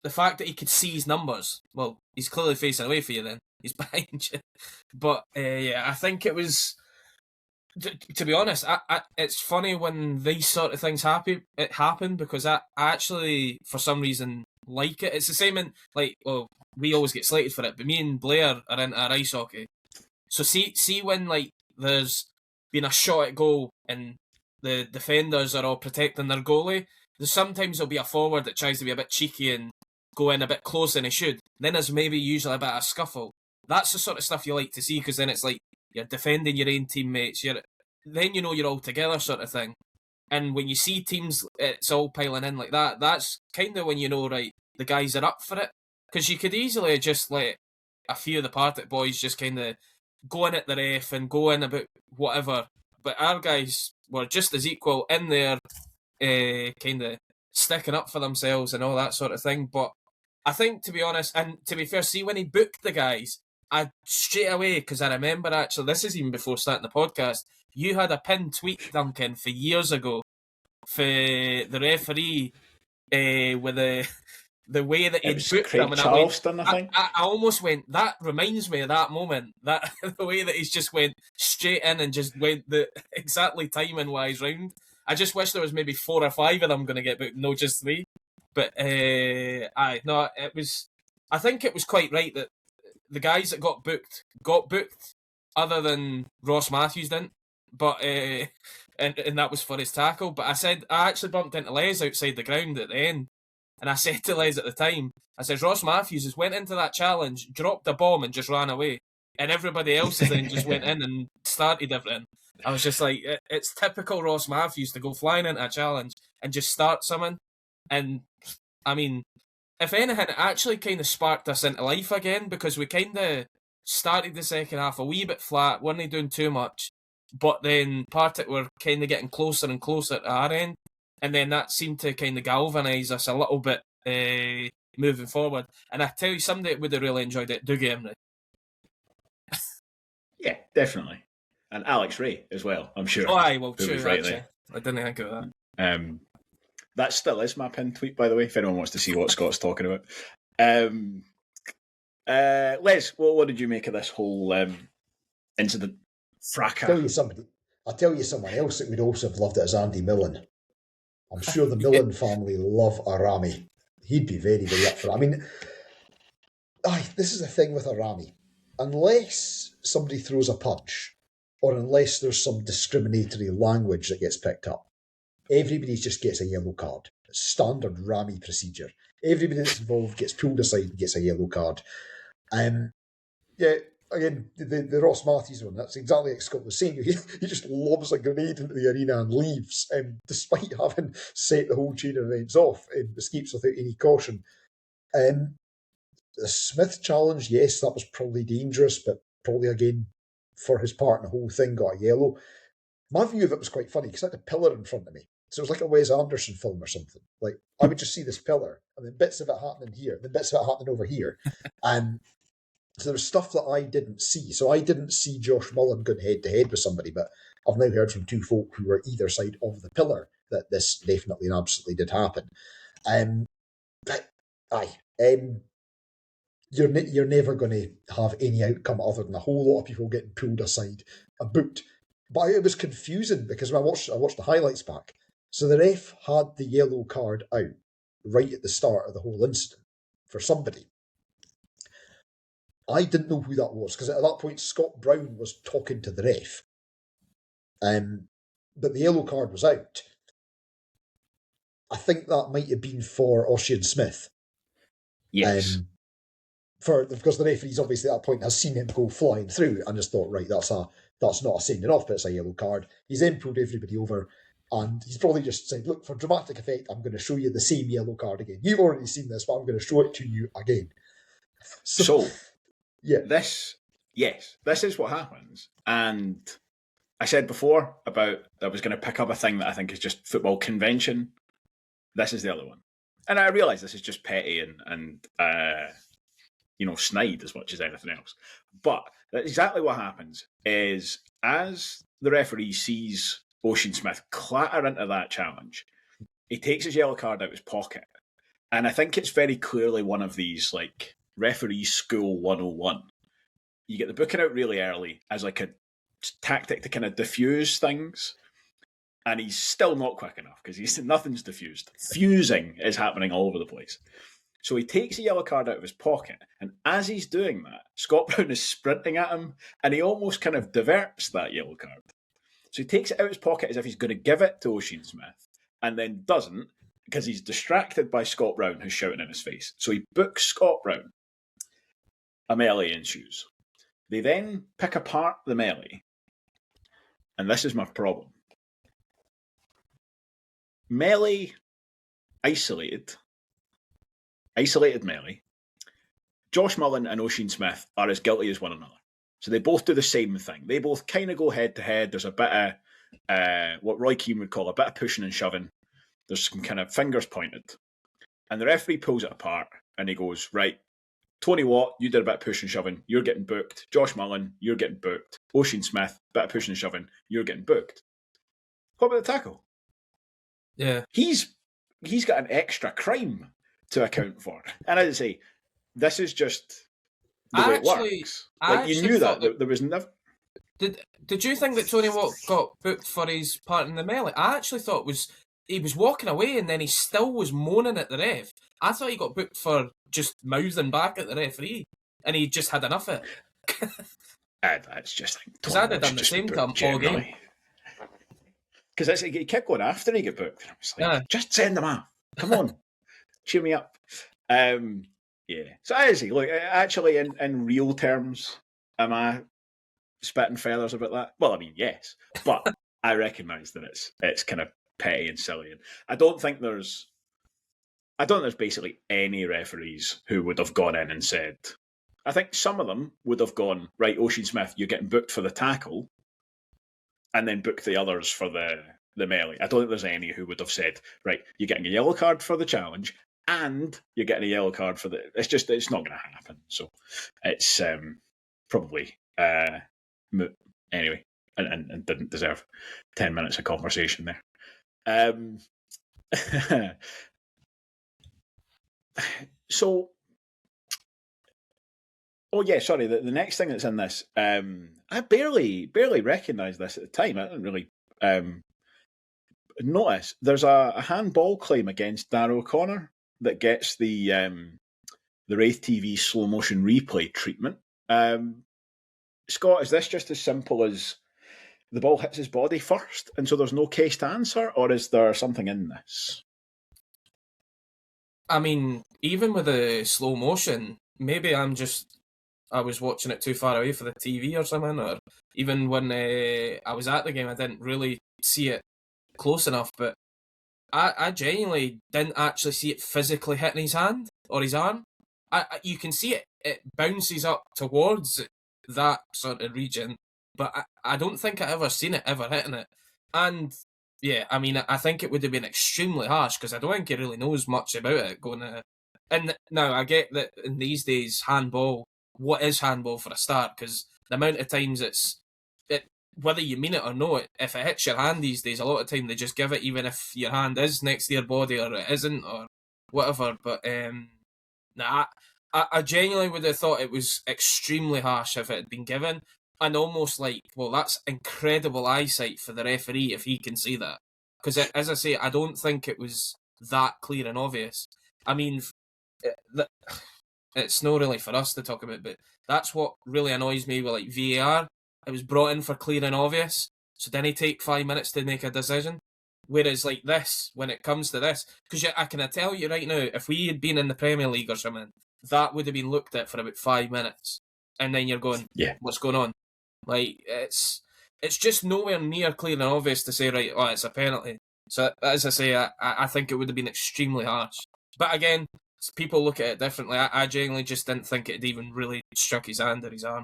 fact that he could see his numbers. Well, he's clearly facing away for you then. He's behind you. But, yeah, I think it was... To be honest, it's funny when these sort of things happen because I actually, for some reason, like it. It's the same in, like, well, we always get slated for it, but me and Blair are into our ice hockey. So see when, like, there's been a shot at goal and the defenders are all protecting their goalie, sometimes there'll be a forward that tries to be a bit cheeky and go in a bit closer than he should. Then there's maybe usually a bit of a scuffle. That's the sort of stuff you like to see because then it's like, you're defending your own teammates. Then you know you're all together, sort of thing. And when you see teams, it's all piling in like that. That's kind of when you know, right, the guys are up for it. Because you could easily just let a few of the Partick boys just kind of go in at the ref and go in about whatever. But our guys were just as equal in there, kind of sticking up for themselves and all that sort of thing. But I think, to be honest, and to be fair, see when he booked the guys, I straight away, because I remember actually, this is even before starting the podcast, you had a pinned tweet, Duncan, for years ago for the referee with the way that he'd booked them. And Charleston, I think. I almost went, that reminds me of that moment, that the way that he's just went straight in and just went the exactly timing-wise round. I just wish there was maybe 4 or 5 of them going to get booked, no just 3. But, it was... I think it was quite right that the guys that got booked, other than Ross Matthews didn't. But and that was for his tackle. But I actually bumped into Les outside the ground at the end, and I said to Les at the time, I said, Ross Matthews has went into that challenge, dropped a bomb, and just ran away, and everybody else then just went in and started everything. I was just like, it's typical Ross Matthews to go flying into a challenge and just start something. And I mean, if anything, it actually kind of sparked us into life again because we kind of started the second half a wee bit flat, weren't doing too much, but then Partick were kind of getting closer and closer to our end, and then that seemed to kind of galvanise us a little bit moving forward. And I tell you, somebody that would have really enjoyed it, Dougie Emery. Yeah, definitely. And Alex Ray as well, I'm sure. Oh, aye, well, true, right actually. there. I didn't think of that. That still is my pinned tweet, by the way, if anyone wants to see what Scott's talking about. Les, what did you make of this whole incident? Fracas. I'll tell you someone else that would also have loved it as Andy Millen. I'm sure the Millen family love a rammy. He'd be very, very up for it. I mean, this is the thing with a rammy. Unless somebody throws a punch, or unless there's some discriminatory language that gets picked up, everybody just gets a yellow card. It's standard rammy procedure. Everybody that's involved gets pulled aside and gets a yellow card. Yeah, again, the Ross Matthews one, that's exactly like Scott was saying. He just lobs a grenade into the arena and leaves, despite having set the whole chain of events off, and escapes without any caution. The Smith challenge, yes, that was probably dangerous, but probably, again, for his part in the whole thing, got a yellow. My view of it was quite funny, because I had a pillar in front of me. So it was like a Wes Anderson film or something. Like, I would just see this pillar, and then bits of it happening here, then bits of it happening over here. So there was stuff that I didn't see. So I didn't see Josh Mullin going head-to-head with somebody, but I've now heard from 2 folk who were either side of the pillar that this definitely and absolutely did happen. You're never going to have any outcome other than a whole lot of people getting pulled aside and booked. But it was confusing because when I watched the highlights back, So the ref had the yellow card out right at the start of the whole incident for somebody. I didn't know who that was because at that point Scott Brown was talking to the ref. But the yellow card was out. I think that might have been for Ossian Smith. Yes. Because the referee's obviously at that point has seen him go flying through and just thought, right, that's not a sending off, but it's a yellow card. He's then pulled everybody over, and he's probably just said, look, for dramatic effect, I'm going to show you the same yellow card again. You've already seen this, but I'm going to show it to you again. So yeah. This is what happens. And I said before about I was going to pick up a thing that I think is just football convention. This is the other one. And I realise this is just petty and snide as much as anything else. But exactly what happens is as the referee sees Ossian Smith clatter into that challenge, he takes his yellow card out of his pocket. And I think it's very clearly one of these, like, referee school 101. You get the booking out really early as like a tactic to kind of diffuse things. And he's still not quick enough because nothing's diffused. Fusing is happening all over the place. So he takes a yellow card out of his pocket, and as he's doing that, Scott Brown is sprinting at him, and he almost kind of diverts that yellow card. So he takes it out of his pocket as if he's going to give it to Ossian Smith, and then doesn't, because he's distracted by Scott Brown, who's shouting in his face. So he books Scott Brown. A melee ensues. They then pick apart the melee, and this is my problem. Melee isolated melee. Josh Mullin and Ossian Smith are as guilty as one another. So they both do the same thing. They both kind of go head to head. There's a bit of what Roy Keane would call a bit of pushing and shoving. There's some kind of fingers pointed. And the referee pulls it apart and he goes, right, Tony Watt, you did a bit of pushing and shoving. You're getting booked. Josh Mullin, you're getting booked. Ossian Smith, bit of pushing and shoving. You're getting booked. What about the tackle? Yeah. He's got an extra crime to account for. And as I say, this is just the way it works. Like, you knew that there was never... Did you think that Tony Watt got booked for his part in the melee? I actually thought he was walking away and then he still was moaning at the ref. I thought he got booked for just mouthing back at the referee, and he just had enough of it. That's just... Because I'd have done the same to him all game. Because he kept going after he got booked. I was like, just send him off. Come on. Cheer me up. Yeah. So I see. Look, actually, in real terms, am I spitting feathers about that? Well, I mean, yes, but I recognise that it's kind of petty and silly, and I don't think there's basically any referees who would have gone in and said. I think some of them would have gone, right, Ossian Smith, you're getting booked for the tackle, and then booked the others for the melee. I don't think there's any who would have said, right, you're getting a yellow card for the challenge, and you're getting a yellow card for the... It's not going to happen. So it's probably moot anyway, and didn't deserve 10 minutes of conversation there. So, oh yeah, sorry. The next thing that's in this, I barely recognised this at the time. I didn't really notice. There's a handball claim against Darragh O'Connor that gets the Wraith TV slow motion replay treatment. Scott, is this just as simple as the ball hits his body first, and so there's no case to answer, or is there something in this? I mean, even with the slow motion, maybe I was watching it too far away for the TV or something, or even when I was at the game, I didn't really see it close enough, but I genuinely didn't actually see it physically hitting his hand or his arm. You can see it bounces up towards that sort of region, but I don't think I ever seen it ever hitting it. And yeah, I mean, I think it would have been extremely harsh because I don't think he really knows much about it. And now I get that in these days, handball, what is handball for a start? Because the amount of times whether you mean it or not, if it hits your hand these days, a lot of time they just give it even if your hand is next to your body or it isn't or whatever. But I genuinely would have thought it was extremely harsh if it had been given, and almost like, well, that's incredible eyesight for the referee if he can see that. Because, as I say, I don't think it was that clear and obvious. I mean, it's not really for us to talk about, but that's what really annoys me with like VAR. It was brought in for clear and obvious, so then he take 5 minutes to make a decision. Whereas like this, when it comes to this, because I can tell you right now, if we had been in the Premier League or something, that would have been looked at for about 5 minutes, and then you're going, Yeah, what's going on? Like it's just nowhere near clear and obvious to say, right, oh, it's a penalty. So as I say, I think it would have been extremely harsh. But again, people look at it differently. I genuinely just didn't think it had even really struck his hand or his arm.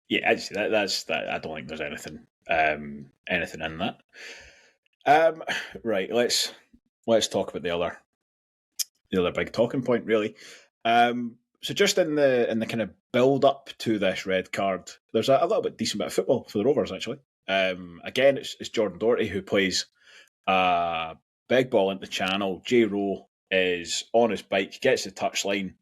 yeah, that's that. I don't think there's anything in that. Right, let's talk about the other big talking point, really. So just in the kind of build up to this red card, there's a little bit decent bit of football for the Rovers actually. Again, it's Jordan Doherty who plays a big ball into the channel. J Rowe is on his bike, gets the touchline.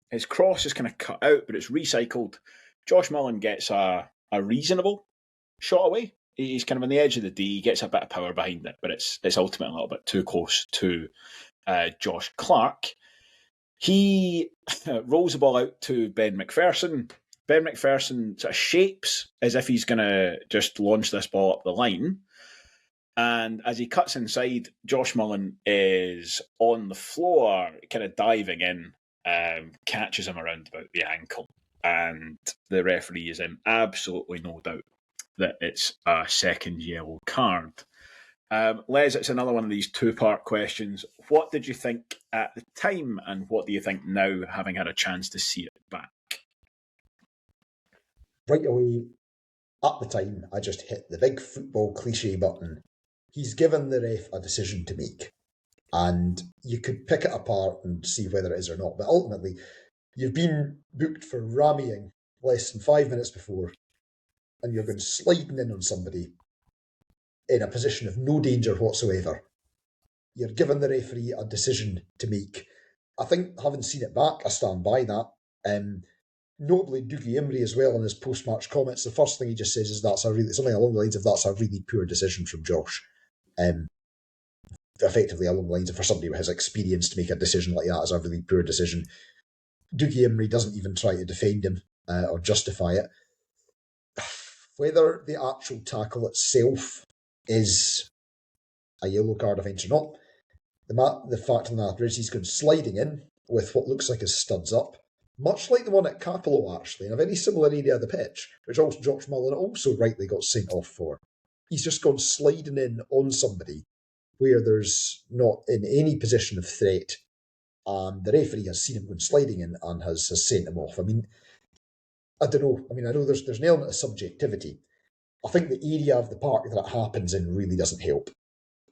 His cross is kind of cut out, but it's recycled. Josh Mullin gets a reasonable shot away. He's kind of on the edge of the D, gets a bit of power behind it, but it's ultimately a little bit too close to Josh Clark. He rolls the ball out to Ben McPherson. Ben McPherson sort of shapes as if he's going to just launch this ball up the line. And as he cuts inside, Josh Mullin is on the floor, kind of diving in, catches him around about the ankle. And the referee is in absolutely no doubt that it's a second yellow card. Les, it's another one of these two-part questions. What did you think at the time, and what do you think now, having had a chance to see it back? Right away, at the time, I just hit the big football cliche button. He's given the ref a decision to make. And you could pick it apart and see whether it is or not. But ultimately, you've been booked for rammying less than 5 minutes before, and you're going sliding in on somebody in a position of no danger whatsoever. You're giving the referee a decision to make. I think, having seen it back, I stand by that. Notably, Dougie Imrie as well in his post-match comments, the first thing he just says is something along the lines of that's a really poor decision from Josh. Effectively along the lines of for somebody with his experience to make a decision like that is a really poor decision. Dougie Imrie doesn't even try to defend him or justify it. Whether the actual tackle itself is a yellow card offence or not, the fact of the matter is he's gone sliding in with what looks like his studs up, much like the one at Capello actually, in a very similar area of the pitch, which also Josh Mullin also rightly got sent off for. He's just gone sliding in on somebody where there's not in any position of threat, and the referee has seen him going sliding in and has sent him off. I mean, I don't know. I mean, I know there's an element of subjectivity. I think the area of the park that it happens in really doesn't help.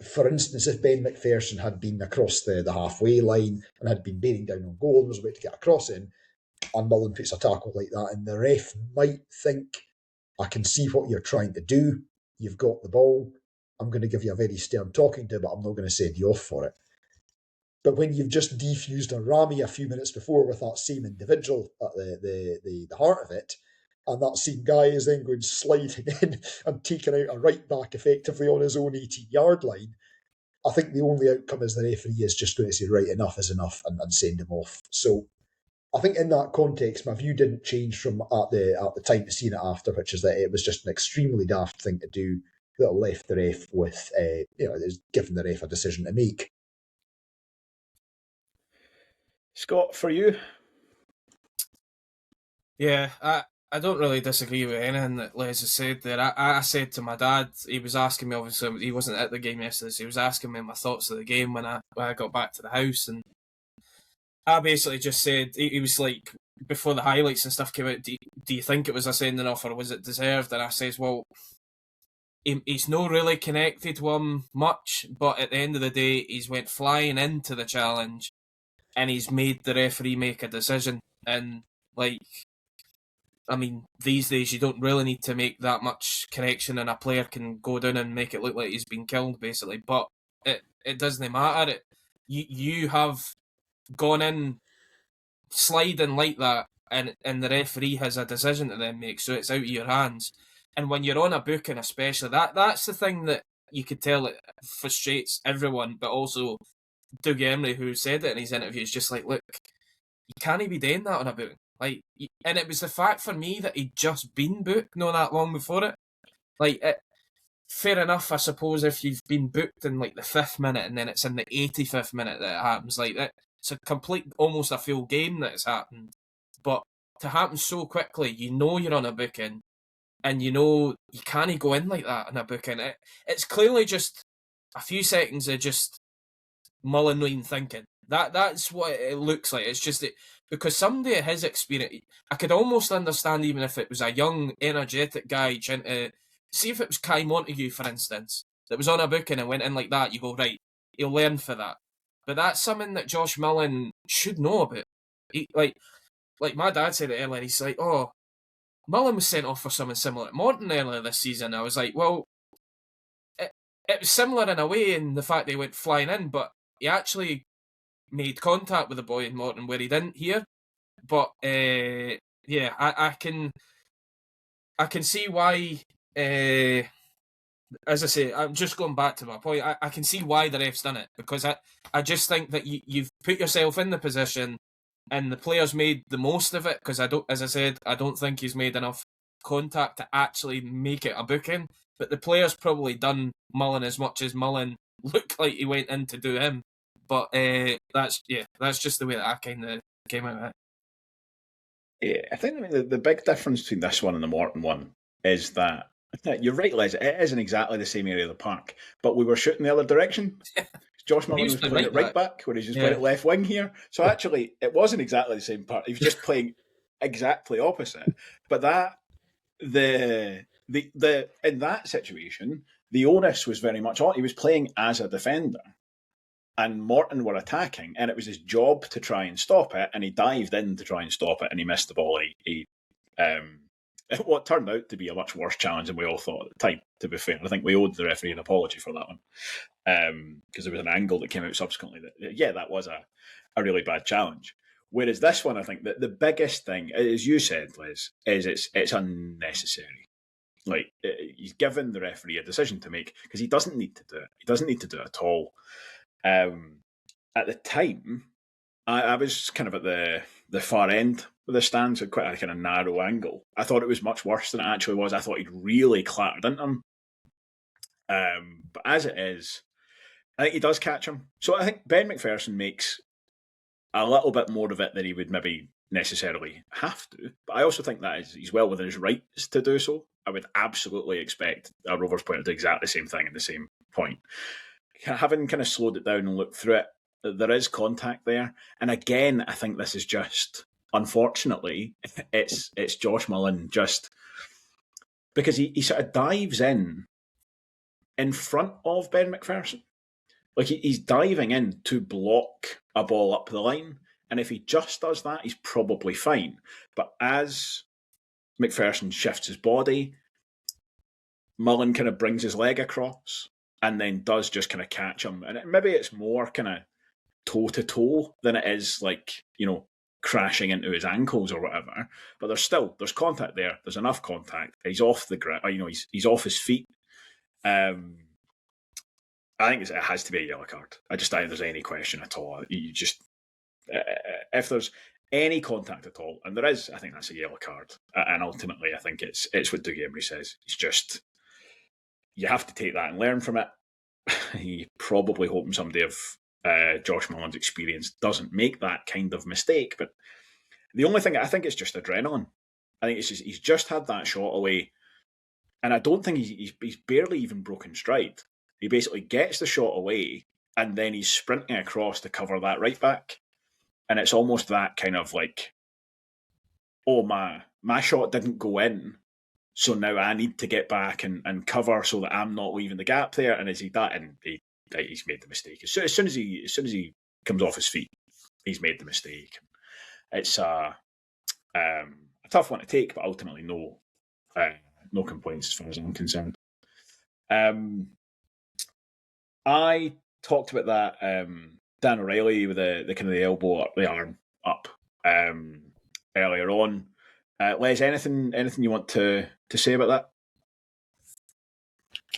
For instance, if Ben McPherson had been across the halfway line and had been bearing down on goal and was about to get a cross in, and Mullin puts a tackle like that, and the ref might think, I can see what you're trying to do, you've got the ball, I'm going to give you a very stern talking to, but I'm not going to send you off for it. But when you've just defused a rammy a few minutes before with that same individual at the heart of it, and that same guy is then going sliding in and taking out a right back effectively on his own 18-yard line, I think the only outcome is the referee is just going to say, right, enough is enough, and send him off. So I think in that context, my view didn't change from at the time to seeing it after, which is that it was just an extremely daft thing to do that left the ref with, given the ref a decision to make. Scott, for you? Yeah, I don't really disagree with anything that Les has said there. I said to my dad, he was asking me, obviously, he wasn't at the game yesterday, so he was asking me my thoughts of the game when I got back to the house, and I basically just said, he was like, before the highlights and stuff came out, do you think it was a sending off or was it deserved? And I says, well, he's not really connected to him much, but at the end of the day, he's went flying into the challenge and he's made the referee make a decision. And, like, I mean, these days you don't really need to make that much connection and a player can go down and make it look like he's been killed, basically. But it doesn't matter. You have gone in sliding like that and the referee has a decision to then make, so it's out of your hands. And when you're on a booking, especially, that's the thing that you could tell it frustrates everyone, but also Doug Emery, who said it in his interview, is just like, look, you can't be doing that on a booking. Like, and it was the fact for me that he'd just been booked not that long before it. Like, fair enough, I suppose, if you've been booked in like the 5th minute and then it's in the 85th minute that it happens. Like, it's a complete, almost a full game that it's happened. But to happen so quickly, you know you're on a booking, and you know you can't go in like that on a booking. It's clearly just a few seconds of just Mullin thinking. That's what it looks like. It's just that because somebody at his experience, I could almost understand even if it was a young, energetic guy trying to see if it was Kai Montague, for instance, that was on a booking and went in like that. You go, right, he'll learn for that. But that's something that Josh Mullin should know about. Like my dad said it earlier. He's like, oh, Mullin was sent off for something similar to Morton earlier this season. I was like, well, it was similar in a way in the fact they went flying in, but he actually made contact with the boy in Morton where he didn't here. But yeah, I can see why. As I say, I'm just going back to my point. I can see why the ref's done it, because I just think that you've put yourself in the position, and the players made the most of it. Because I don't think he's made enough contact to actually make it a booking. But the players probably done Mullin as much as Mullin looked like he went in to do him. But that's just the way that I kind of came out of it. Yeah, I think the big difference between this one and the Morton one is that you're right, Les. It isn't exactly the same area of the park, but we were shooting the other direction. Josh Mullin was playing it right back, where he's just playing it left wing here. So actually, it wasn't exactly the same part. He was just playing exactly opposite. But the in that situation, the onus was very much on. He was playing as a defender, and Morton were attacking, and it was his job to try and stop it. And he dived in to try and stop it, and he missed the ball. What turned out to be a much worse challenge than we all thought at the time, to be fair. I think we owed the referee an apology for that one, because there was an angle that came out subsequently that was a really bad challenge. Whereas this one, I think that the biggest thing, as you said, Liz, is it's unnecessary. Like, he's given the referee a decision to make because he doesn't need to do it. He doesn't need to do it at all. At the time, I was kind of at the far end of the stand, so quite a kind of narrow angle. I thought it was much worse than it actually was. I thought he'd really clattered into him. But as it is, I think he does catch him. So I think Ben McPherson makes a little bit more of it than he would maybe necessarily have to. But I also think that he's well within his rights to do so. I would absolutely expect a Rovers player to do exactly the same thing at the same point. Having kind of slowed it down and looked through it, there is contact there. And again, I think this is just, unfortunately, it's Josh Mullin just because he sort of dives in front of Ben McPherson. Like, he's diving in to block a ball up the line. And if he just does that, he's probably fine. But as McPherson shifts his body, Mullin kind of brings his leg across and then does just kind of catch him. And maybe it's more kind of toe-to-toe than it is like, crashing into his ankles or whatever. But there's contact there. There's enough contact. He's off the ground. He's off his feet. I think it has to be a yellow card. I just don't think there's any question at all. You just if there's any contact at all, and there is, I think that's a yellow card. And ultimately, I think it's what Doug Emery says. It's just you have to take that and learn from it. He probably hoping somebody of Josh Mullin's experience doesn't make that kind of mistake. But the only thing, I think it's just adrenaline. I think it's just he's just had that shot away, and I don't think he's barely even broken stride. He basically gets the shot away, and then he's sprinting across to cover that right back. And it's almost that kind of like, oh, my shot didn't go in, so now I need to get back and cover so that I'm not leaving the gap there. And he's made the mistake. As soon as he comes off his feet, he's made the mistake. It's a tough one to take, but ultimately no complaints as far as I'm concerned. I talked about that Dan O'Reilly with the kind of the elbow up, the arm up earlier on. Les, anything you want to say about that?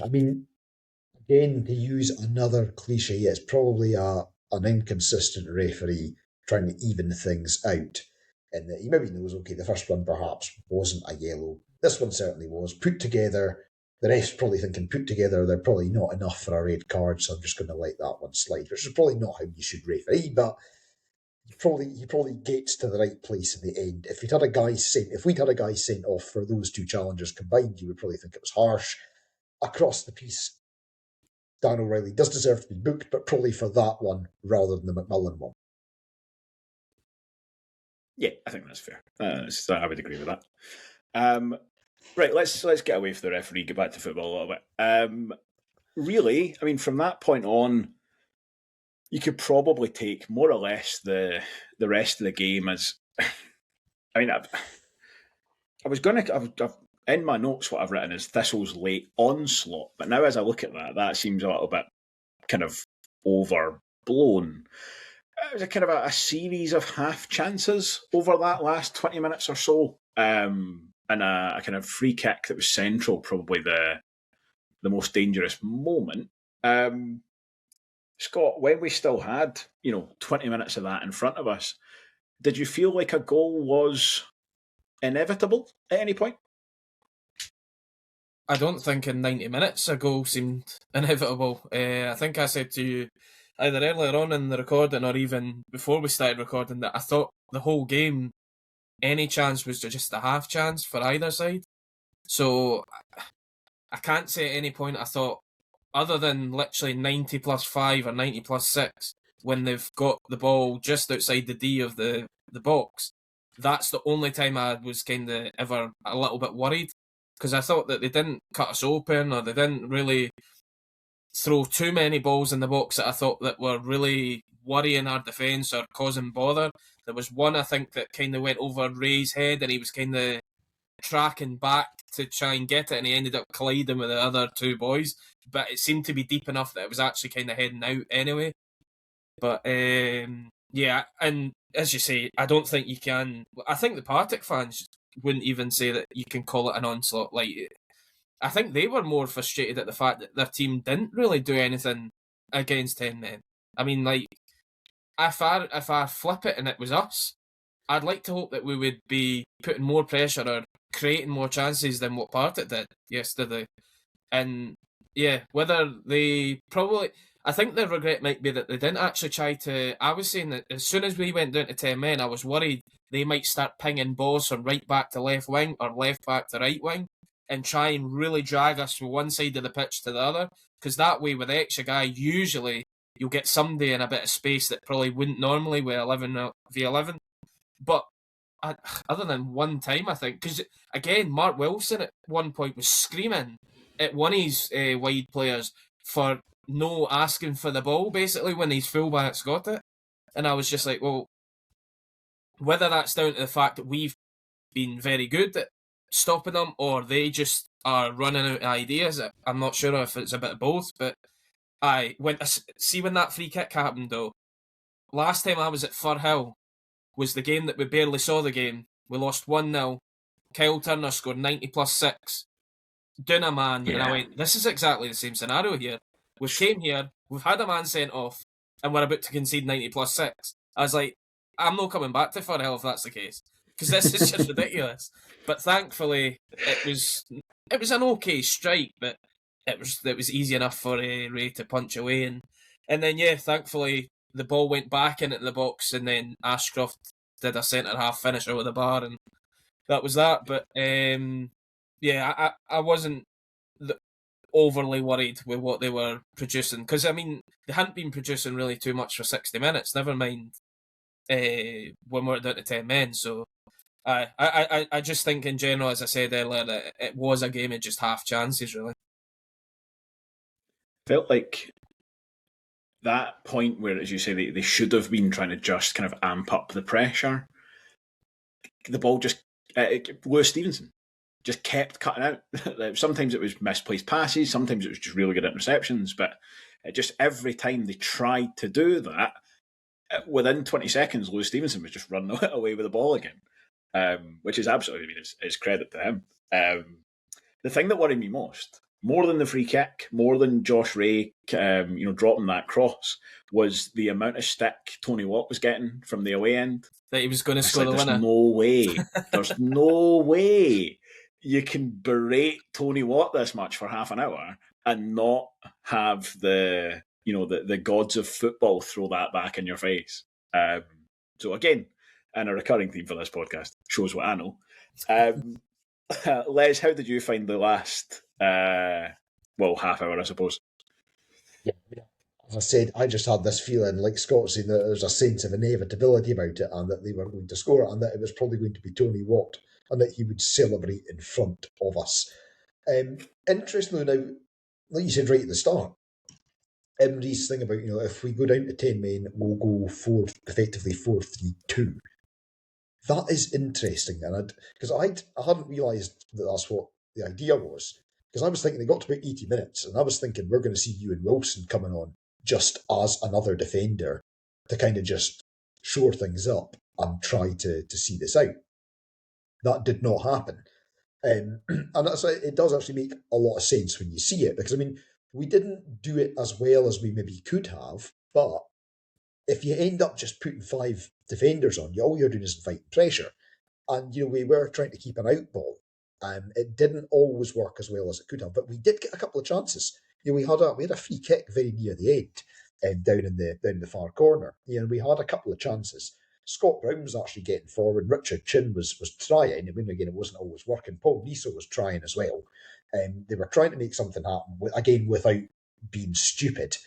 I mean, again, to use another cliche, it's probably an inconsistent referee trying to even things out. And that he maybe knows, okay, the first one perhaps wasn't a yellow. This one certainly was. Put together, the ref's probably thinking, put together, they're probably not enough for a red card, so I'm just going to let that one slide, which is probably not how you should referee, but he probably gets to the right place in the end. If we'd had a guy sent off for those two challenges combined, you would probably think it was harsh. Across the piece, Dan O'Reilly does deserve to be booked, but probably for that one rather than the McMullen one. Yeah, I think that's fair. I would agree with that. Right, let's get away from the referee, get back to football a little bit. Really, I mean, from that point on, you could probably take more or less the rest of the game as. I mean, I was going to. In my notes, what I've written is Thistle's late onslaught, but now as I look at that seems a little bit kind of overblown. It was a kind of a series of half chances over that last 20 minutes or so, and a kind of free kick that was central, probably the most dangerous moment. Scott, when we still had 20 minutes of that in front of us, did you feel like a goal was inevitable at any point? I don't think in 90 minutes a goal seemed inevitable. I think I said to you either earlier on in the recording or even before we started recording that I thought the whole game, any chance was just a half chance for either side. So I can't say at any point I thought, other than literally 90 plus 5 or 90 plus 6, when they've got the ball just outside the D of the box, that's the only time I was kind of ever a little bit worried. Because I thought that they didn't cut us open or they didn't really throw too many balls in the box that I thought that were really worrying our defence or causing bother. There was one, I think, that kind of went over Ray's head and he was kind of tracking back to try and get it and he ended up colliding with the other two boys. But it seemed to be deep enough that it was actually kind of heading out anyway. But, yeah, and as you say, I don't think you can... I think the Partick fans wouldn't even say that you can call it an onslaught. Like, I think they were more frustrated at the fact that their team didn't really do anything against 10 men. I mean, like, if I flip it and it was us, I'd like to hope that we would be putting more pressure or creating more chances than what Partick did yesterday. And yeah, whether they probably... I think the regret might be that they didn't actually try to... I was saying that as soon as we went down to 10 men, I was worried they might start pinging balls from right back to left wing or left back to right wing and try and really drag us from one side of the pitch to the other. Because that way, with the extra guy, usually you'll get somebody in a bit of space that probably wouldn't normally with 11v11. But other than one time, I think, because again, Mark Wilson at one point was screaming at one of his wide players for no asking for the ball, basically, when his fullbacks got it. And I was just like, well, whether that's down to the fact that we've been very good at stopping them or they just are running out of ideas, I'm not sure if it's a bit of both. But when that free kick happened, though, last time I was at Firhill was the game that we barely saw the game. We lost 1-0. Kyle Turner scored 90 plus 6. Doon a man, and I went, this is exactly the same scenario here. We came here, we've had a man sent off, and we're about to concede 90 plus 6. I was like, I'm not coming back to Firhill if that's the case, because this is just ridiculous. But thankfully, it was an okay strike, but it was easy enough for Ray to punch away, and then thankfully the ball went back into the box, and then Ashcroft did a centre half finisher with a bar, and that was that. But I wasn't overly worried with what they were producing, because I mean they hadn't been producing really too much for 60 minutes. Never mind when we're down to 10 men. So I just think in general, as I said earlier, that it was a game of just half chances. Really felt like that point where, as you say, they should have been trying to just kind of amp up the pressure. The ball just Lewis Stevenson just kept cutting out. Sometimes it was misplaced passes, sometimes it was just really good interceptions, but just every time they tried to do that, within 20 seconds, Lewis Stevenson was just running away with the ball again, which is absolutely, his credit to him. The thing that worried me most more than the free kick, more than Josh Ray, dropping that cross, was the amount of stick Tony Watt was getting from the away end. That he was going to score the there's winner. no way. There's no way you can berate Tony Watt this much for half an hour and not have the gods of football throw that back in your face. So again, and a recurring theme for this podcast, shows what I know. Les, how did you find the last half hour, I suppose? Yeah, as I said, I just had this feeling, like Scott saying, that there's a sense of inevitability about it, and that they were going to score it, and that it was probably going to be Tony Watt, and that he would celebrate in front of us. Interestingly, now, like you said right at the start, Emery's thing about, if we go down to 10 men, we'll go effectively 4-3-2. That is interesting, and because I hadn't realised that that's what the idea was. Because I was thinking they got to about 80 minutes, and I was thinking we're going to see Ewan Wilson coming on just as another defender to kind of just shore things up and try to see this out. That did not happen. And it does actually make a lot of sense when you see it, because, I mean, we didn't do it as well as we maybe could have, but if you end up just putting 5 defenders on you, all you're doing is inviting pressure. And, we were trying to keep an out ball. It didn't always work as well as it could have, but we did get a couple of chances. We had a free kick very near the end, down in the far corner. We had a couple of chances. Scott Brown was actually getting forward. Richard Chin was trying. I mean, again, it wasn't always working. Paul Niso was trying as well. They were trying to make something happen, again, without being stupid.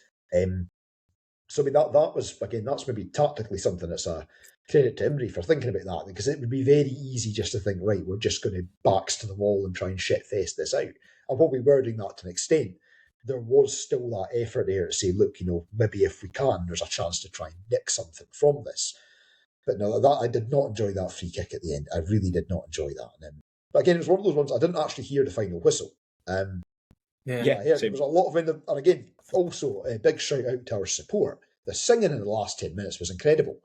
So I mean, that was, again, that's maybe tactically something that's a credit to Emery for thinking about that, because it would be very easy just to think, right, we're just going to backs to the wall and try and shit-face this out. And while we were doing that to an extent, there was still that effort there to say, look, maybe if we can, there's a chance to try and nick something from this. But no, I did not enjoy that free kick at the end. I really did not enjoy that. But again, it was one of those ones I didn't actually hear the final whistle. I heard there was a lot of and again, also a big shout out to our support. The singing in the last 10 minutes was incredible.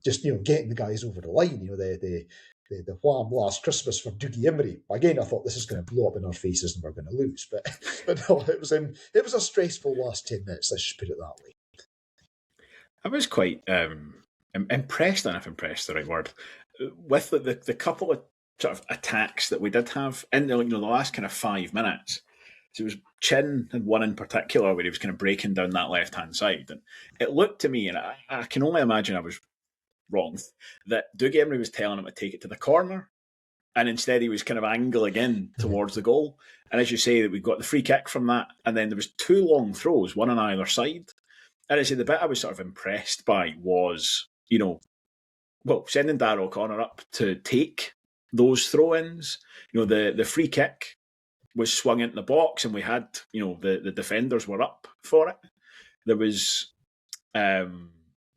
Just getting the guys over the line. The wham last Christmas for Dougie Emery. Again, I thought this is going to blow up in our faces and we're going to lose. But no, it was a stressful last 10 minutes. Let's just put it that way. I was quite impressed, and if impressed the right word, with the couple of sort of attacks that we did have in the last kind of 5 minutes. So it was Chin had one in particular where he was kind of breaking down that left-hand side. And it looked to me, and I can only imagine I was wrong, that Dougie Emery was telling him to take it to the corner, and instead he was kind of angling in towards the goal. And as you say, that we got the free kick from that, and then there was 2 long throws, one on either side. And I say the bit I was sort of impressed by was, sending Darragh O'Connor up to take those throw-ins. The free kick was swung into the box, and we had, the defenders were up for it. There was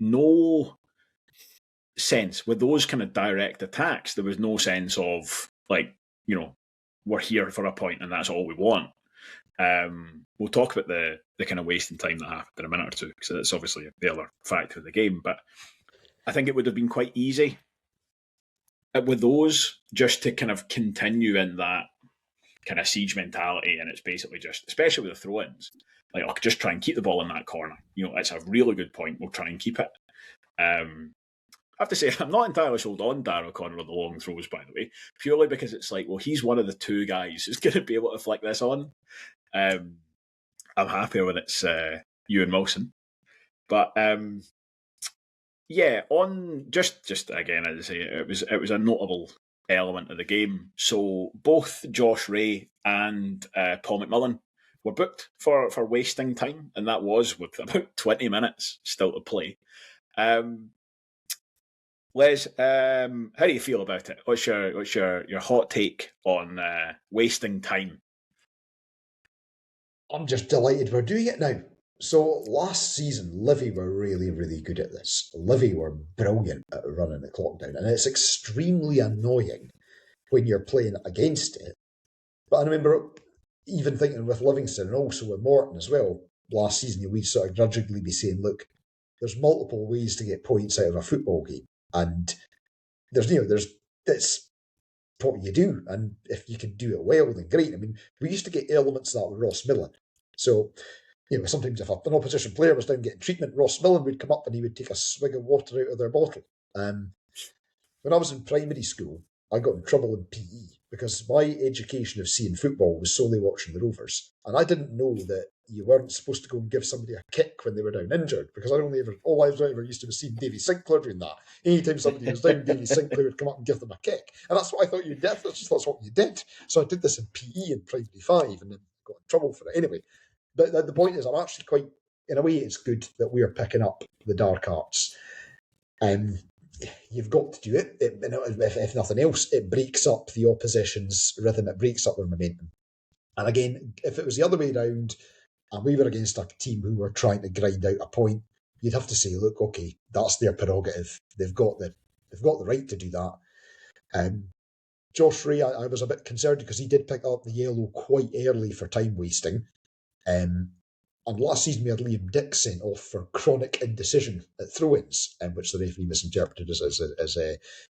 no sense with those kind of direct attacks. There was no sense of we're here for a point and that's all we want. We'll talk about the kind of wasting time that happened in a minute or two, because that's obviously the other factor of the game. But I think it would have been quite easy with those just to kind of continue in that kind of siege mentality, and it's basically just, especially with the throw-ins, I'll just try and keep the ball in that corner. It's a really good point. We'll try and keep it. I have to say, I'm not entirely sold on Darragh O'Connor on the long throws, by the way, purely because it's he's one of the 2 guys who's going to be able to flick this on. I'm happier when it's Ewan Wilson. But on just again, as I say, it was a notable element of the game. So both Josh Ray and Paul McMullen were booked for wasting time, and that was with about 20 minutes still to play. Les, how do you feel about it? What's your hot take on wasting time? I'm just delighted we're doing it now. So last season, Livy were really, really good at this. Livy were brilliant at running the clock down, and it's extremely annoying when you're playing against it. But I remember even thinking with Livingston and also with Morton as well, last season, we'd sort of grudgingly be saying, look, there's multiple ways to get points out of a football game. And it's what you do, and if you can do it well, then great. I mean, we used to get elements of that with Ross Mullin. So, sometimes if an opposition player was down getting treatment, Ross Mullin would come up and he would take a swig of water out of their bottle. When I was in primary school, I got in trouble in PE because my education of seeing football was solely watching the Rovers. And I didn't know that you weren't supposed to go and give somebody a kick when they were down injured, because all I ever used to was seeing Davy Sinclair doing that. Anytime somebody was down, Davy Sinclair would come up and give them a kick. And that's what I thought you did. That's what you did. So I did this in PE in primary 5 and then got in trouble for it. Anyway, but the point is, I'm actually quite, in a way, it's good that we are picking up the dark arts. You've got to do it. If nothing else, it breaks up the opposition's rhythm. It breaks up their momentum. And again, if it was the other way around, and we were against a team who were trying to grind out a point, you'd have to say, look, okay, that's their prerogative. They've got the right to do that. Josh Ray, I was a bit concerned because he did pick up the yellow quite early for time wasting. And last season we had Liam Dick sent off for chronic indecision at throw-ins, which the referee misinterpreted as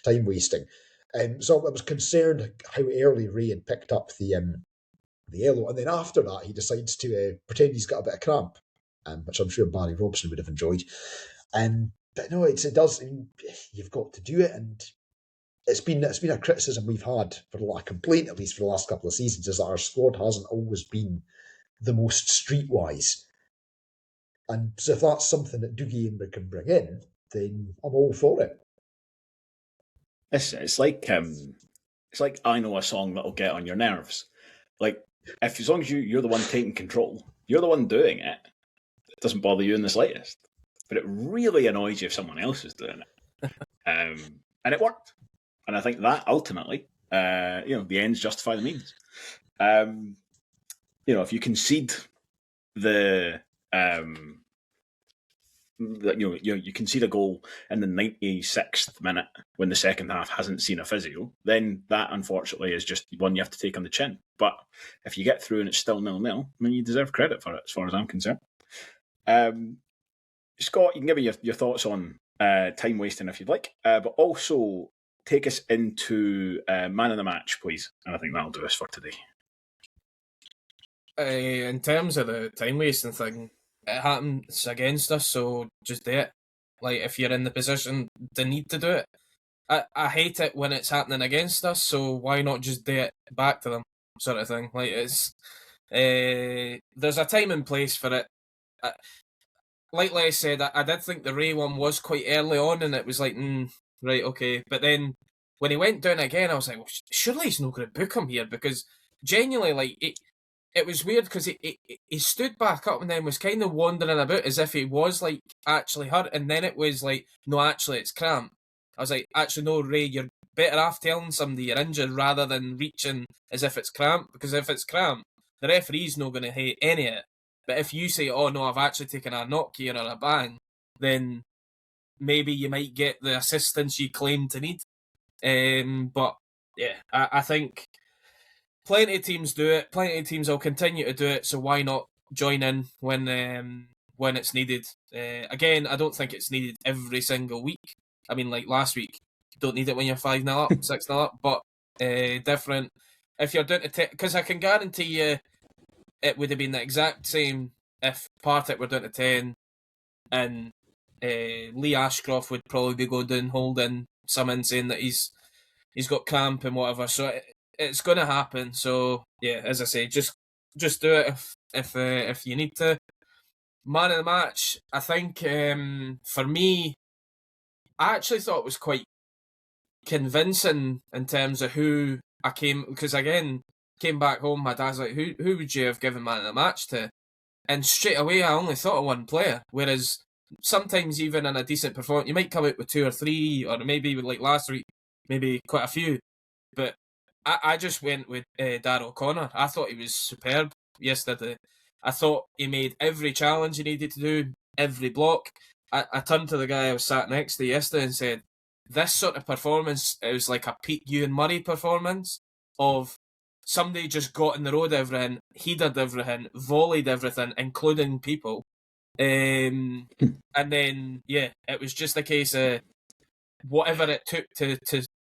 time wasting. So I was concerned how early Ray had picked up the yellow, and then after that he decides to pretend he's got a bit of cramp, which I'm sure Barry Robson would have enjoyed. But no, it does. I mean, you've got to do it, and it's been a criticism we've had a complaint at least for the last couple of seasons, is that our squad hasn't always been the most streetwise. And so if that's something that Dougie Amer can bring in, then I'm all for it. It's like I know a song that'll get on your nerves. Like, as long as you're the one taking control, you're the one doing it, it doesn't bother you in the slightest. But it really annoys you if someone else is doing it. And it worked. And I think that ultimately, the ends justify the means. If you concede you concede a goal in the 96th minute when the second half hasn't seen a physio, then that unfortunately is just one you have to take on the chin. But if you get through and it's still 0-0, I mean, you deserve credit for it, as far as I'm concerned. Scott, you can give me your thoughts on time wasting if you'd like, but also take us into man of the match, please. And I think that'll do us for today. In terms of the time wasting thing, it happens against us, so just do it. Like, if you're in the position to need to do it. I hate it when it's happening against us, so why not just do it back to them, sort of thing. Like, it's there's a time and place for it. Like I said, I did think the Ray one was quite early on, and it was like, right, okay. But then when he went down again, I was like, well, surely he's not going to book him here, because genuinely, like, it was weird because he stood back up and then was kind of wandering about as if he was like actually hurt, and then it was like, no, actually it's cramp. I was like, actually no, Ray, you're better off telling somebody you're injured rather than reaching as if it's cramp, because if it's cramp, the referee's not going to hate any of it. But if you say, oh no, I've actually taken a knock here or a bang, then maybe you might get the assistance you claim to need. But yeah, I think plenty of teams do it. Plenty of teams will continue to do it. So why not join in when it's needed? Again, I don't think it's needed every single week. I mean, like last week, you don't need it when you're 5-0 up, 6-0 up. But different if you're down to because I can guarantee you, it would have been the exact same if Partick were down to 10, and Lee Ashcroft would probably be going down holding someone saying that he's got cramp and whatever. So it's going to happen. So yeah, as I say, just do it if you need to. Man of the match, I think for me, I actually thought it was quite convincing in terms of who I came back home. My dad's like, who would you have given man of the match to? And straight away, I only thought of one player. Whereas sometimes even in a decent performance, you might come out with 2 or 3, or maybe like last week, maybe quite a few. But I just went with Darrell O'Connor. I thought he was superb yesterday. I thought he made every challenge he needed to do, every block. I turned to the guy I was sat next to yesterday and said, this sort of performance, it was like a Pete Ewan Murray performance of somebody just got in the road everything, he did everything, volleyed everything, including people. And then, yeah, it was just a case of whatever it took to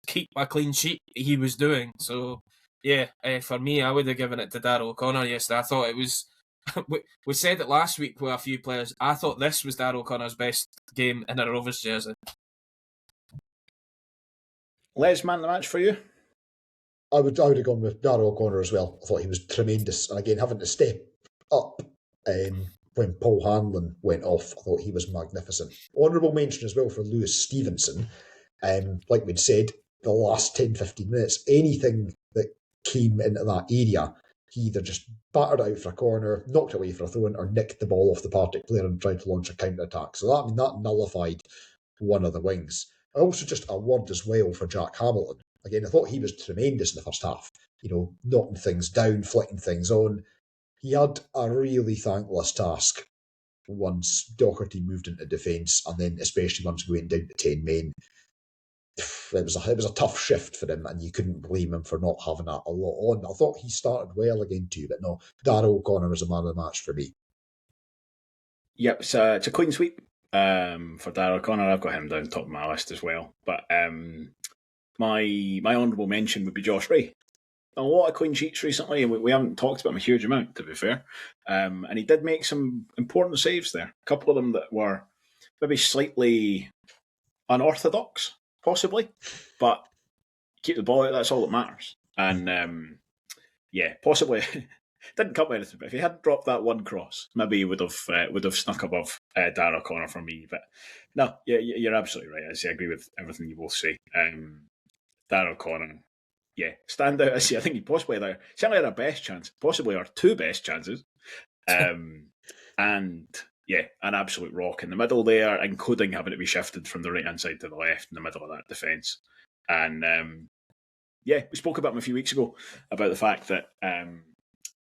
keep a clean sheet he was doing. So, yeah, for me, I would have given it to Darrell O'Connor yesterday. I thought it was... we said it last week with a few players. I thought this was Darrell O'Connor's best game in a Rovers jersey. Les, man the match for you? I would have gone with Darrell O'Connor as well. I thought he was tremendous. And again, having to step up when Paul Hanlon went off, I thought he was magnificent. Honourable mention as well for Lewis Stevenson. Like we'd said, the last 10-15 minutes, anything that came into that area, he either just battered out for a corner, knocked it away for a throw-in, or nicked the ball off the Partick player and tried to launch a counter-attack. So that nullified one of the wings. I also just a word as well for Jack Hamilton. Again, I thought he was tremendous in the first half. Knocking things down, flicking things on. He had a really thankless task once Doherty moved into defence, and then especially once going down to 10 men. It was a tough shift for him, and you couldn't blame him for not having a lot on. I thought he started well again too, but no, Darrell O'Connor was a man of the match for me. Yep, it's a clean sweep for Darrell O'Connor. I've got him down top of my list as well. But my honourable mention would be Josh Ray. A lot of clean sheets recently, and we haven't talked about him a huge amount, to be fair. And he did make some important saves there. A couple of them that were maybe slightly unorthodox, possibly, but keep the ball out, that's all that matters. And possibly didn't come with anything, but if he hadn't dropped that one cross, maybe he would have snuck above Darrell O'Connor for me. But no, you're absolutely right. I agree with everything you both say. Darrell O'Connor, stand out. I think he possibly certainly had our best chance, possibly our two best chances. And an absolute rock in the middle there, including having to be shifted from the right-hand side to the left in the middle of that defence. And we spoke about him a few weeks ago about the fact that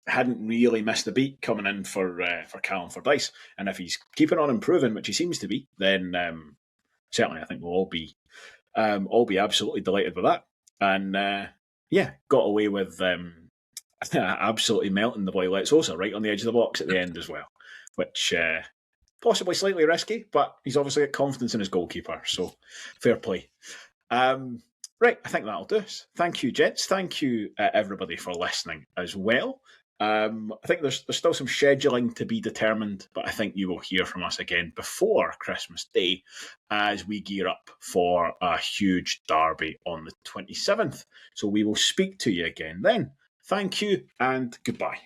hadn't really missed a beat coming in for Callum Fordyce. And if he's keeping on improving, which he seems to be, then certainly I think we'll all be absolutely delighted with that. And got away with absolutely melting the boy Letsosa right on the edge of the box at the end as well, which possibly slightly risky, but he's obviously got confidence in his goalkeeper, so fair play. Right, I think that'll do us. Thank you, gents. Thank you, everybody, for listening as well. I think there's still some scheduling to be determined, but I think you will hear from us again before Christmas Day as we gear up for a huge derby on the 27th. So we will speak to you again then. Thank you and goodbye.